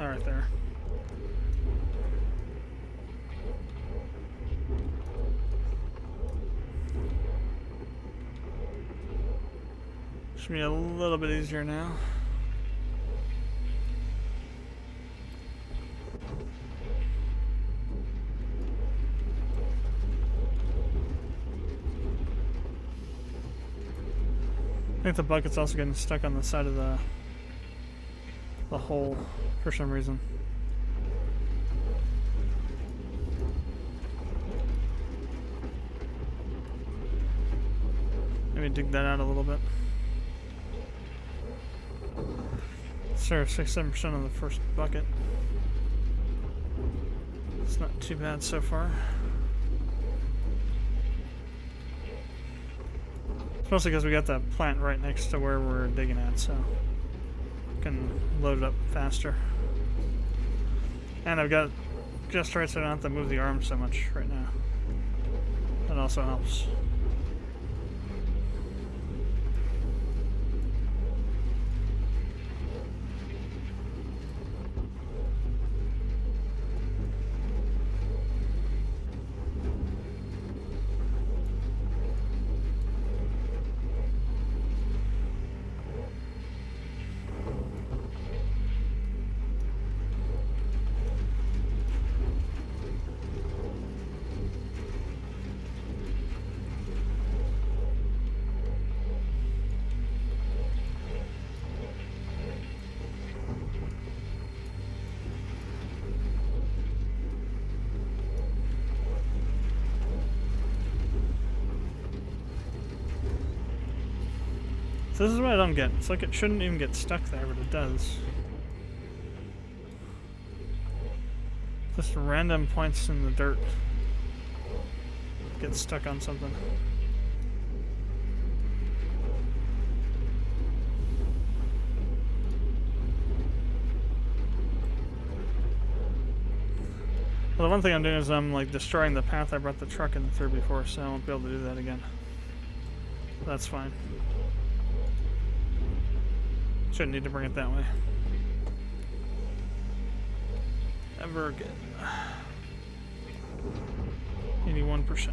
All right, there. Should be a little bit easier now. I think the bucket's also getting stuck on the side of the hole for some reason. Maybe dig that out a little bit. Sure, 6-7% on the first bucket. It's not too bad so far. It's mostly because we got the plant right next to where we're digging at, so can load it up faster. And I've got it just right so I don't have to move the arm so much right now. That also helps. So this is what I don't get. It's like it shouldn't even get stuck there, but it does. Just random points in the dirt get stuck on something. Well, the one thing I'm doing is I'm like destroying the path I brought the truck in through before, so I won't be able to do that again. That's fine. Shouldn't need to bring it that way. Ever again. 81%.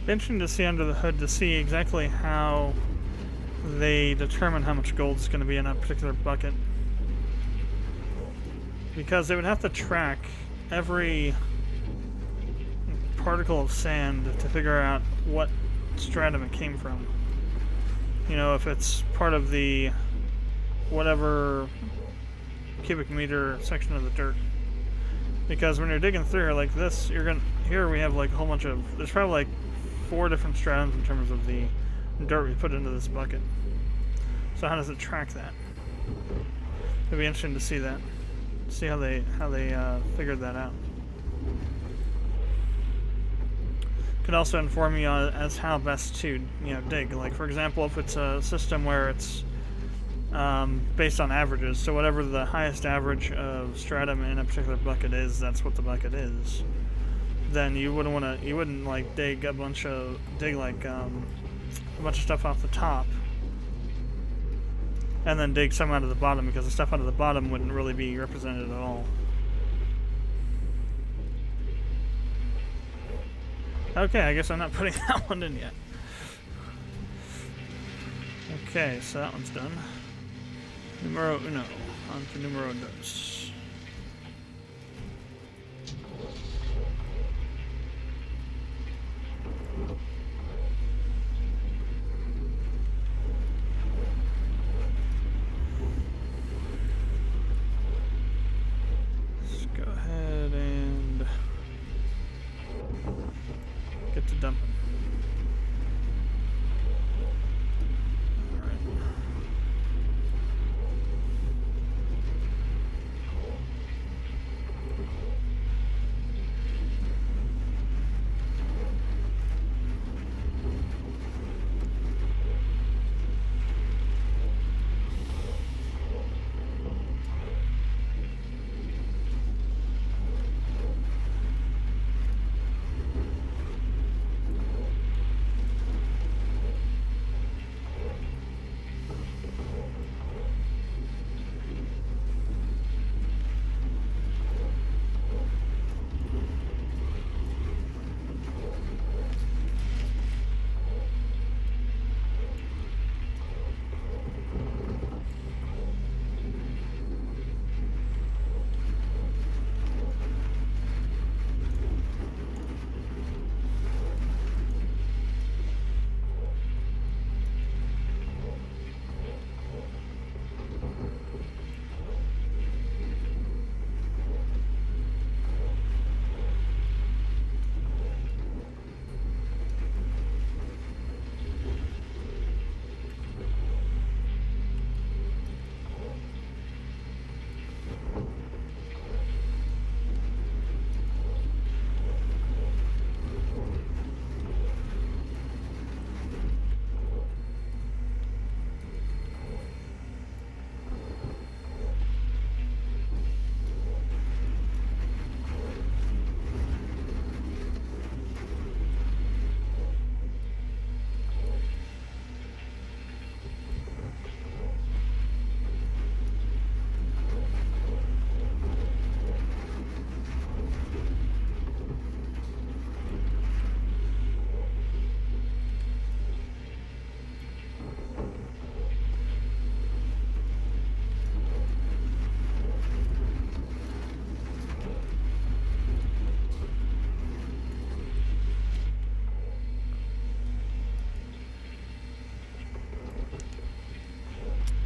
Interesting to see under the hood to see exactly how they determine how much gold is going to be in a particular bucket. Because they would have to track every particle of sand to figure out what stratum it came from. You know, if it's part of the whatever cubic meter section of the dirt. Because when you're digging through here like this, here we have like a whole bunch of, there's probably like 4 different stratums in terms of the dirt we put into this bucket. So how does it track that? It'd be interesting to see that. See how they figured that out. Could also inform you as how best to dig. Like for example, if it's a system where it's based on averages, so whatever the highest average of stratum in a particular bucket is, that's what the bucket is. Then you wouldn't like dig a bunch of stuff off the top and then dig some out of the bottom, because the stuff out of the bottom wouldn't really be represented at all. Okay, I guess I'm not putting that one in yet. Okay, so that one's done. Numero uno. On to numero dos. Let's go ahead and get to dumping.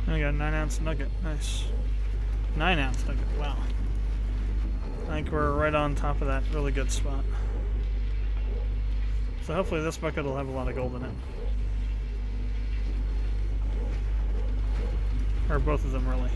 I got a 9-ounce nugget. Nice. 9-ounce nugget. Wow. I think we're right on top of that really good spot. So hopefully this bucket will have a lot of gold in it. Or both of them, really.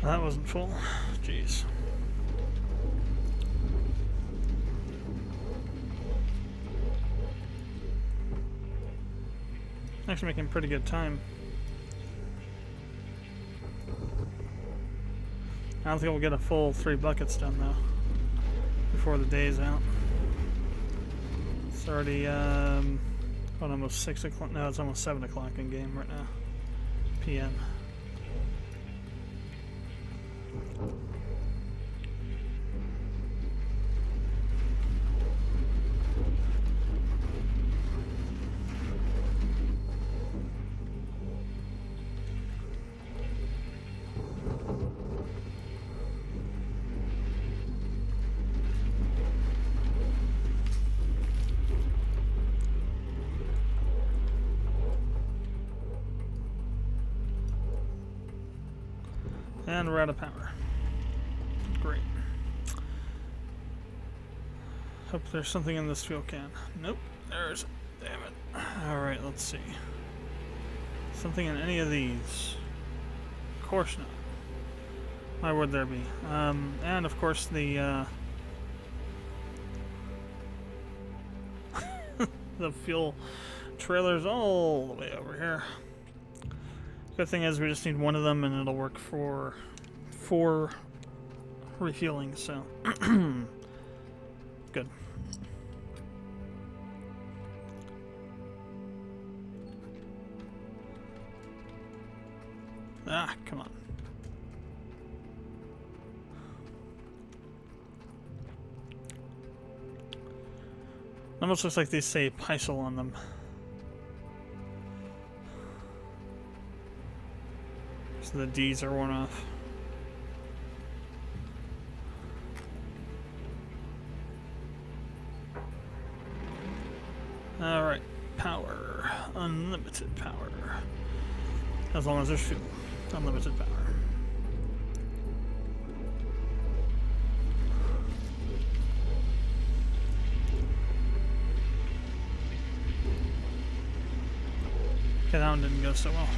That wasn't full. Jeez. Actually making pretty good time. I don't think we'll get a full 3 buckets done though before the day's out. It's already almost 6 o'clock. No, it's almost 7 o'clock in game right now. PM. And we're out of power. Great. Hope there's something in this fuel can. Nope, there's. Damn it. Alright, let's see. Something in any of these? Of course not. Why would there be? And of course the the fuel trailer's all the way over here. Good thing is we just need one of them and it'll work for 4 refueling, so good. Ah, come on. Almost looks like they say Peisel on them. So the D's are worn off. Alright, power. Unlimited power. As long as there's fuel. Unlimited power. Okay, that one didn't go so well.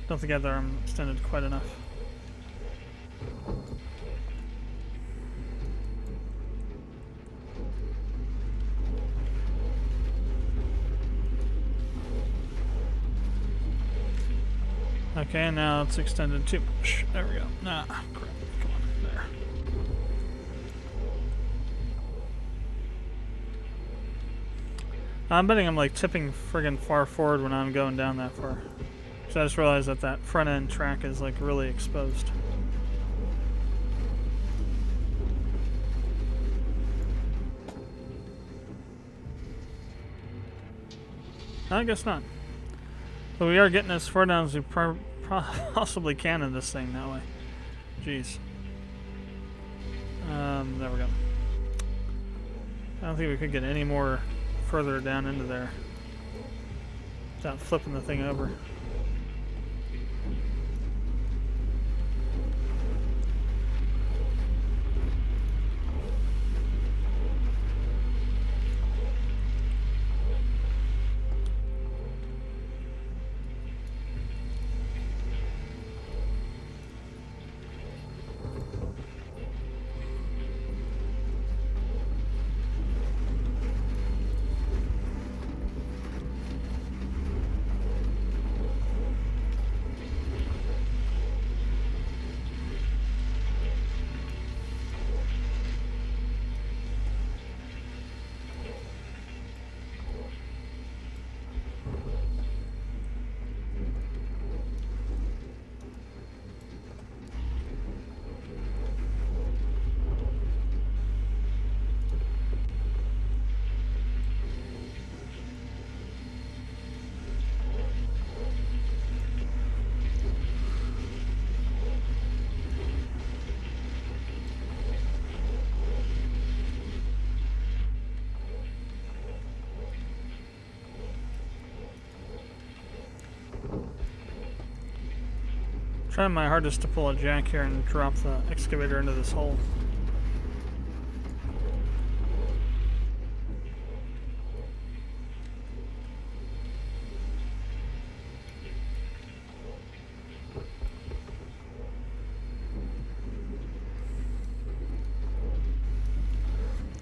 Don't think I had the arm extended quite enough. Okay, now it's extended too much. There we go. Ah, crap. Come on, there. I'm betting I'm like tipping friggin' far forward when I'm going down that far. So I just realized that that front end track is like really exposed. I guess not. But we are getting as far down as we possibly can in this thing that way. Jeez. There we go. I don't think we could get any more further down into there without flipping the thing over. Trying my hardest to pull a jack here and drop the excavator into this hole.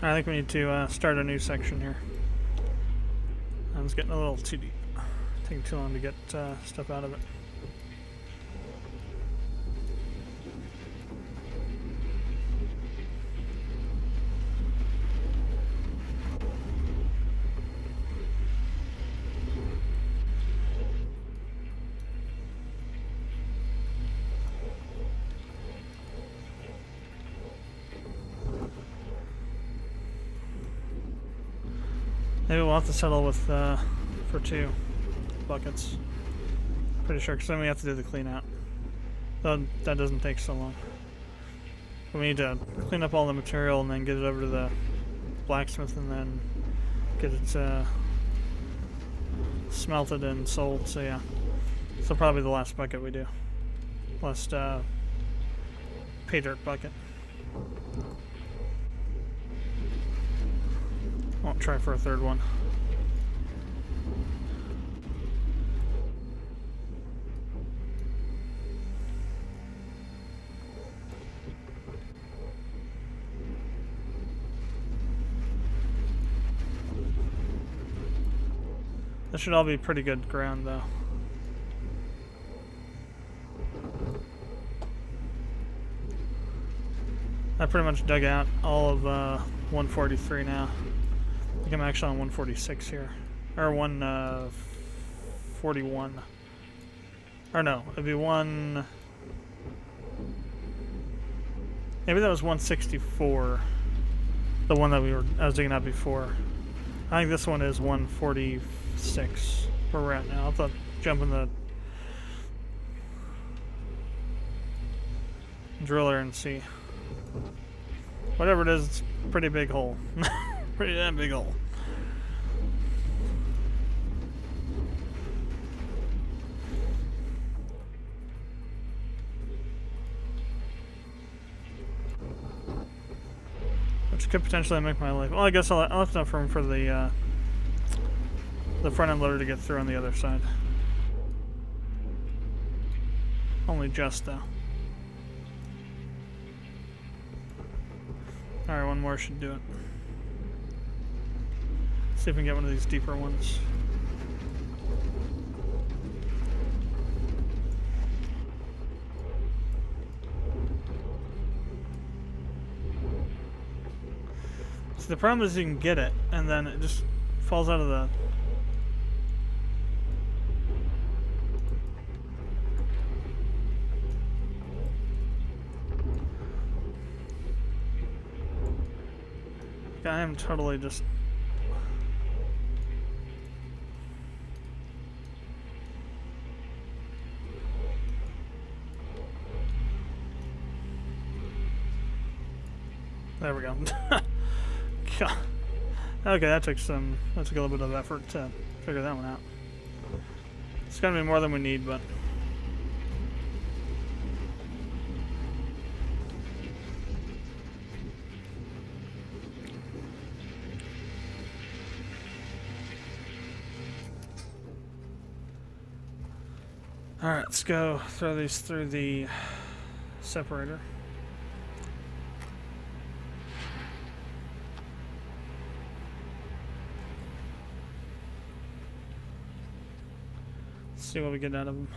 I think we need to start a new section here. I was getting a little too deep. Taking too long to get stuff out of it. Maybe we'll have to settle with for 2 buckets. Pretty sure, because then we have to do the clean out. Though that doesn't take so long. We need to clean up all the material and then get it over to the blacksmith and then get it smelted and sold. So yeah, so probably the last bucket we do. Last pay dirt bucket. Won't try for a 3rd one. This should all be pretty good ground, though. I pretty much dug out all of 143 now. I think I'm actually on 146 here. Or 141. Or no, it'd be one... Maybe that was 164. The one that I was digging out before. I think this one is 146 where we're at now. I'll have to jump in the driller and see. Whatever it is, it's a pretty big hole. Pretty damn big hole. Which could potentially make my life... Well, I guess I'll have enough room for the front end loader to get through on the other side. Only just, though. Alright, one more should do it. See if we can get one of these deeper ones. See, the problem is you can get it, and then it just falls out of the... I am totally just... There we go. God. Okay, that took a little bit of effort to figure that one out. It's gonna be more than we need, but... Alright, let's go throw these through the separator. See what we get out of them.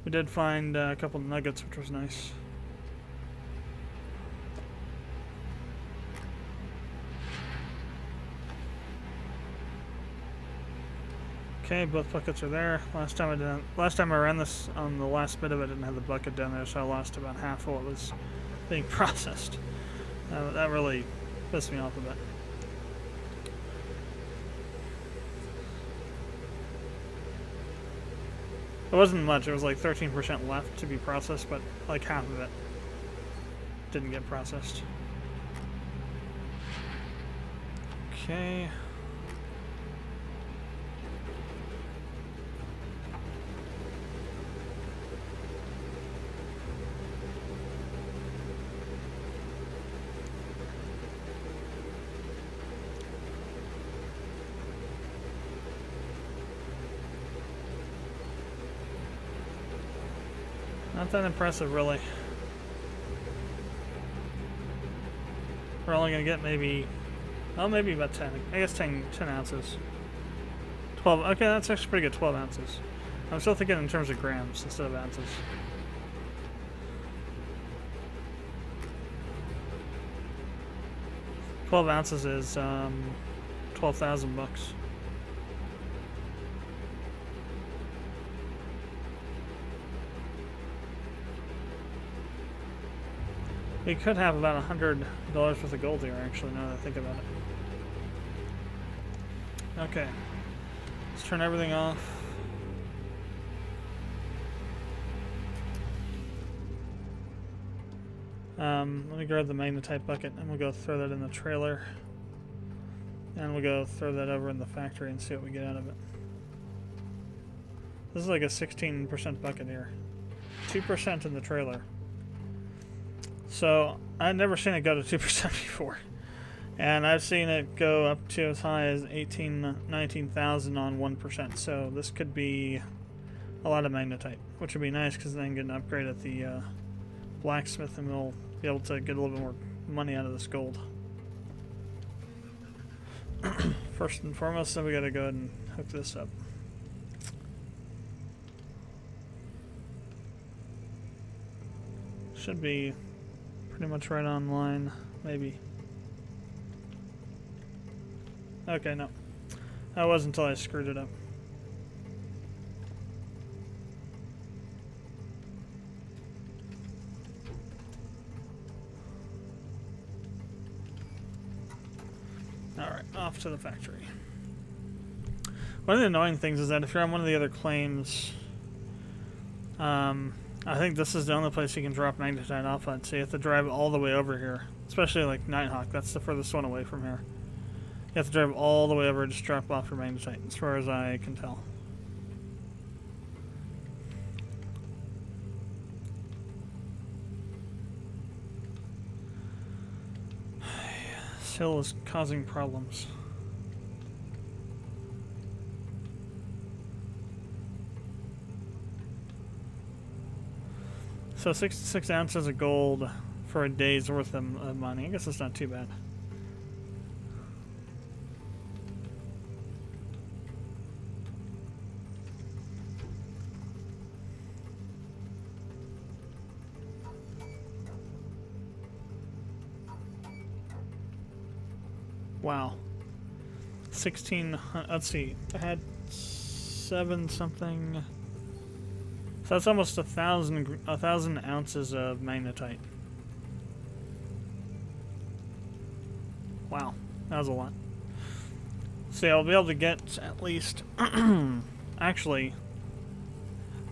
We did find a couple nuggets, which was nice. Okay, both buckets are there. Last time I ran this on the last bit of it, I didn't have the bucket down there, so I lost about half of what was being processed. That really pissed me off a bit. It wasn't much, it was like 13% left to be processed, but like half of it didn't get processed. Okay. Not that impressive, really. we're only gonna get maybe, oh, maybe about 10. I guess 10 ounces. 12. Okay, that's actually pretty good. 12 ounces. I'm still thinking in terms of grams instead of ounces. $12 ounces is 12,000 bucks. We could have about $100 worth of gold here, actually, now that I think about it. Okay. Let's turn everything off. Let me grab the magnetite bucket and we'll go throw that in the trailer. And we'll go throw that over in the factory and see what we get out of it. This is like a 16% bucket here. 2% in the trailer. So, I've never seen it go to 2% before. And I've seen it go up to as high as 19,000 on 1%. So, this could be a lot of magnetite, which would be nice because then I can get an upgrade at the blacksmith and we'll be able to get a little bit more money out of this gold. First and foremost, then we gotta go ahead and hook this up. Should be pretty much right on line, maybe. Okay, no. That was until I screwed it up. Alright, off to the factory. One of the annoying things is that if you're on one of the other claims, I think this is the only place you can drop magnetite off at, so you have to drive all the way over here. Especially like Nighthawk, that's the furthest one away from here. You have to drive all the way over and just drop off your magnetite, as far as I can tell. This hill is causing problems. So 66 ounces of gold for a day's worth of money. I guess it's not too bad. Wow. 1,600. Let's see. I had 7 something. So that's almost 1,000 ounces of magnetite. Wow, that was a lot. So yeah, I'll be able to get at least. Actually,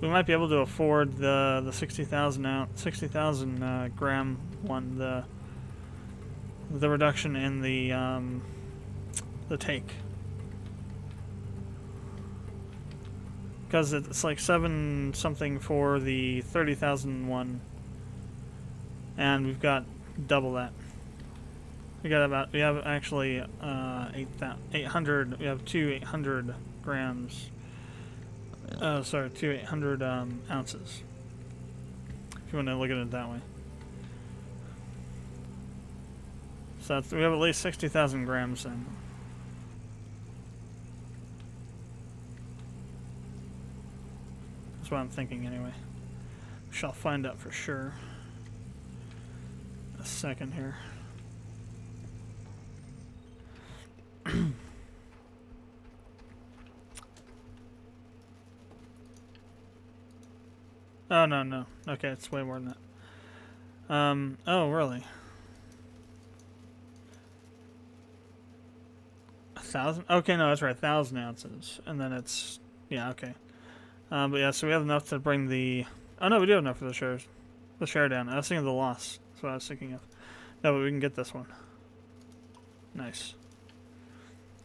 we might be able to afford the 60,000 gram one. The reduction in the take. Because it's like 7 something for the 30,000 one, and we've got double that. We have actually 800. We have 2 800 grams. Sorry, 2 800 ounces. If you want to look at it that way. So we have at least 60,000 grams then. That's what I'm thinking anyway. We shall find out for sure. A second here. Oh, no. Okay, it's way more than that. Oh, really? 1,000? Okay, no, that's right, 1,000 ounces. And then it's, yeah, okay. But yeah, so we have enough to bring the, oh no, we do have enough for the share down. I was thinking of the loss. That's what I was thinking of. No, but we can get this one. Nice.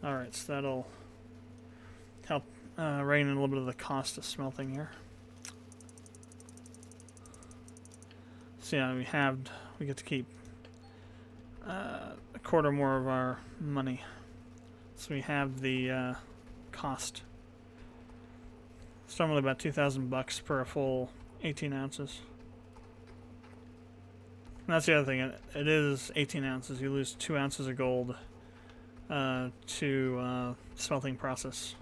Alright, so that'll help rein in a little bit of the cost of smelting here. So yeah, we get to keep a quarter more of our money. So we have the cost. It's normally about 2,000 bucks per a full 18 ounces. that's the other thing. It is 18 ounces. You lose 2 ounces of gold to smelting process.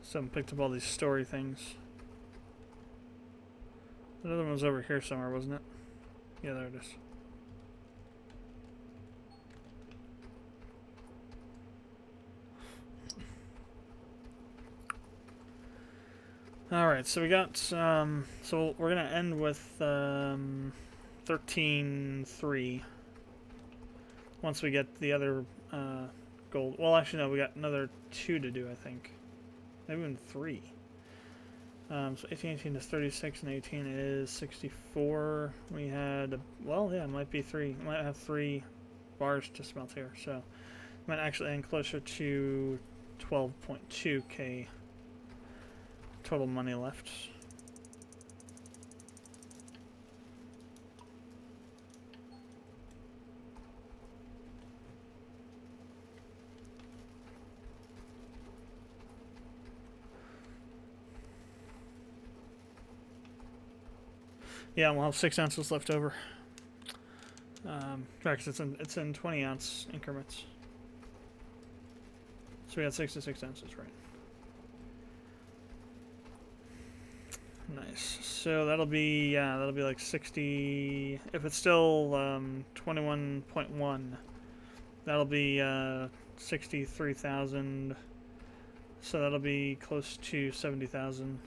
Someone picked up all these story things. The other one was over here somewhere, wasn't it? Yeah, there it is. Alright, so we got, so we're gonna end with 13.3 once we get the other gold. Well, actually, no, we got another 2 to do, I think. Maybe even 3. So 18 is 36, and 18 is 64. We had, well, yeah, it might be 3. We might have 3 bars to smelt here, so it might actually end closer to 12.2k total money left. Yeah, we'll have 6 ounces left over. Because it's in 20 ounce increments. So we got 66 ounces, right? Nice. So that'll be like 60. If it's still 21.1, that'll be 63,000. So that'll be close to 70,000.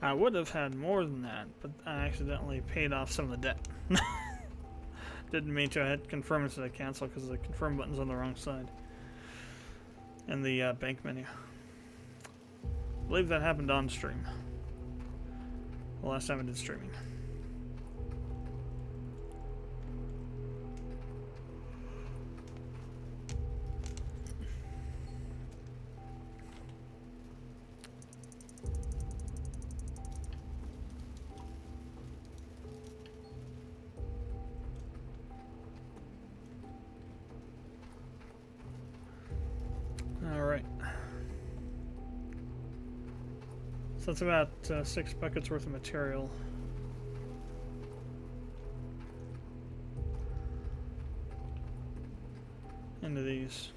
I would have had more than that, but I accidentally paid off some of the debt. Didn't mean to. I had confirm instead of cancel because the confirm button's on the wrong side in the bank menu. I believe that happened on stream. The last time I did streaming. So that's about 6 buckets worth of material. Into these.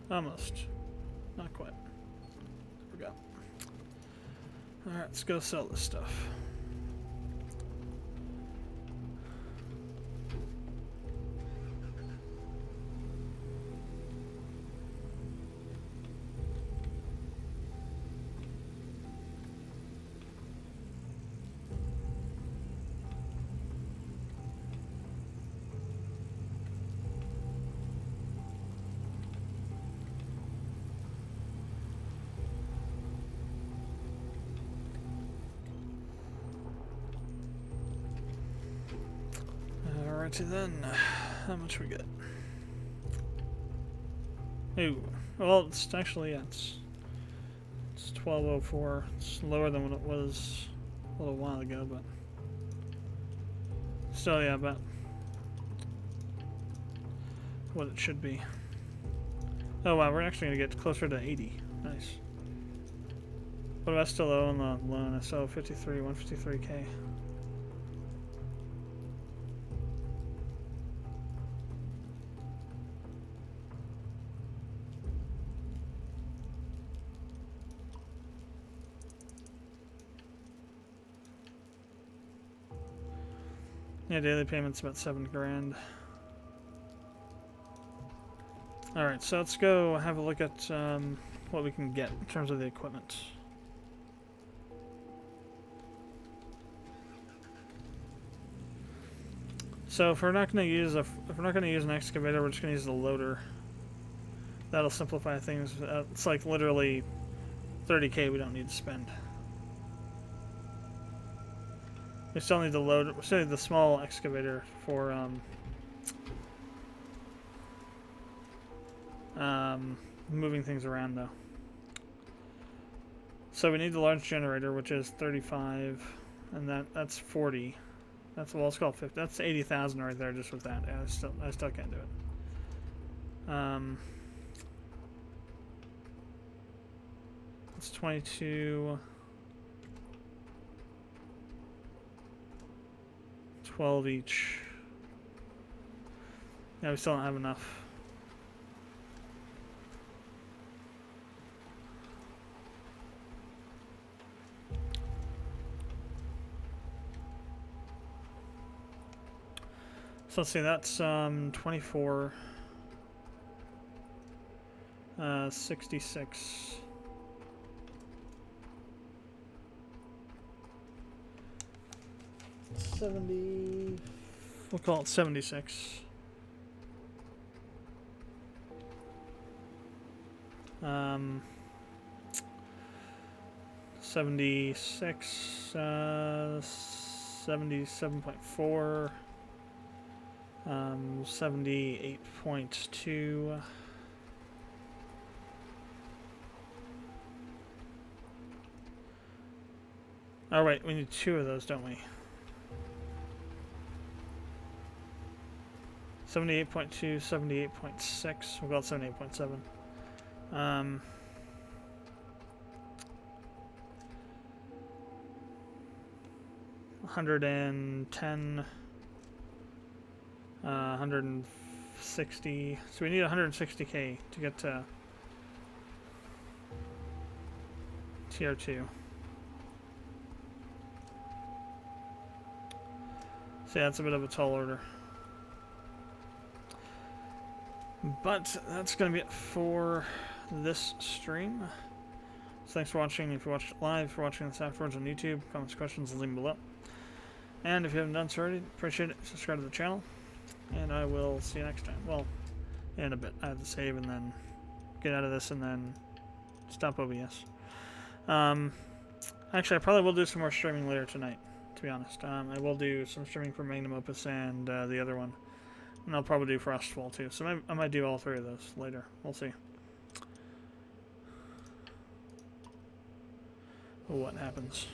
Almost. Not quite. Forgot. Alright, let's go sell this stuff. Alrighty then, how much we get? Ooh, well, it's actually, yeah, it's 1204. It's lower than what it was a little while ago, but still, yeah, about what it should be. Oh wow, we're actually gonna get closer to 80. Nice. What do I still owe on the loan? I still owe 153k. Yeah, daily payment's about 7 grand. Alright, so let's go have a look at what we can get in terms of the equipment. So if we're not going to use an excavator, we're just going to use the loader. That'll simplify things. It's like literally 30k we don't need to spend. We still need the loader. We still need the small excavator for moving things around though. So we need the large generator, which is 35, and that's 40. That's, well, let's call it 50. That's 80,000 right there just with that. Yeah, I still can't do it. It's 22, 12 each. Yeah, we still don't have enough. So let's see, that's 24, 66. 70, we'll call it 76. 76, 77.4, 78.2. Oh wait, we need 2 of those, don't we? 78.2, 78.6. We'll call it 78.7. 110, 160. So we need 160k to get to tier 2. So yeah, it's a bit of a tall order. But that's going to be it for this stream. So thanks for watching. If you watched it live, if you're watching this afterwards on YouTube, comments, questions, leave them below. And if you haven't done so already, appreciate it. Subscribe to the channel. And I will see you next time. Well, in a bit. I have to save and then get out of this and then stop OBS. Actually, I probably will do some more streaming later tonight, to be honest. I will do some streaming for Magnum Opus and the other one. And I'll probably do Frostfall too. So I might do all 3 of those later. We'll see. What happens.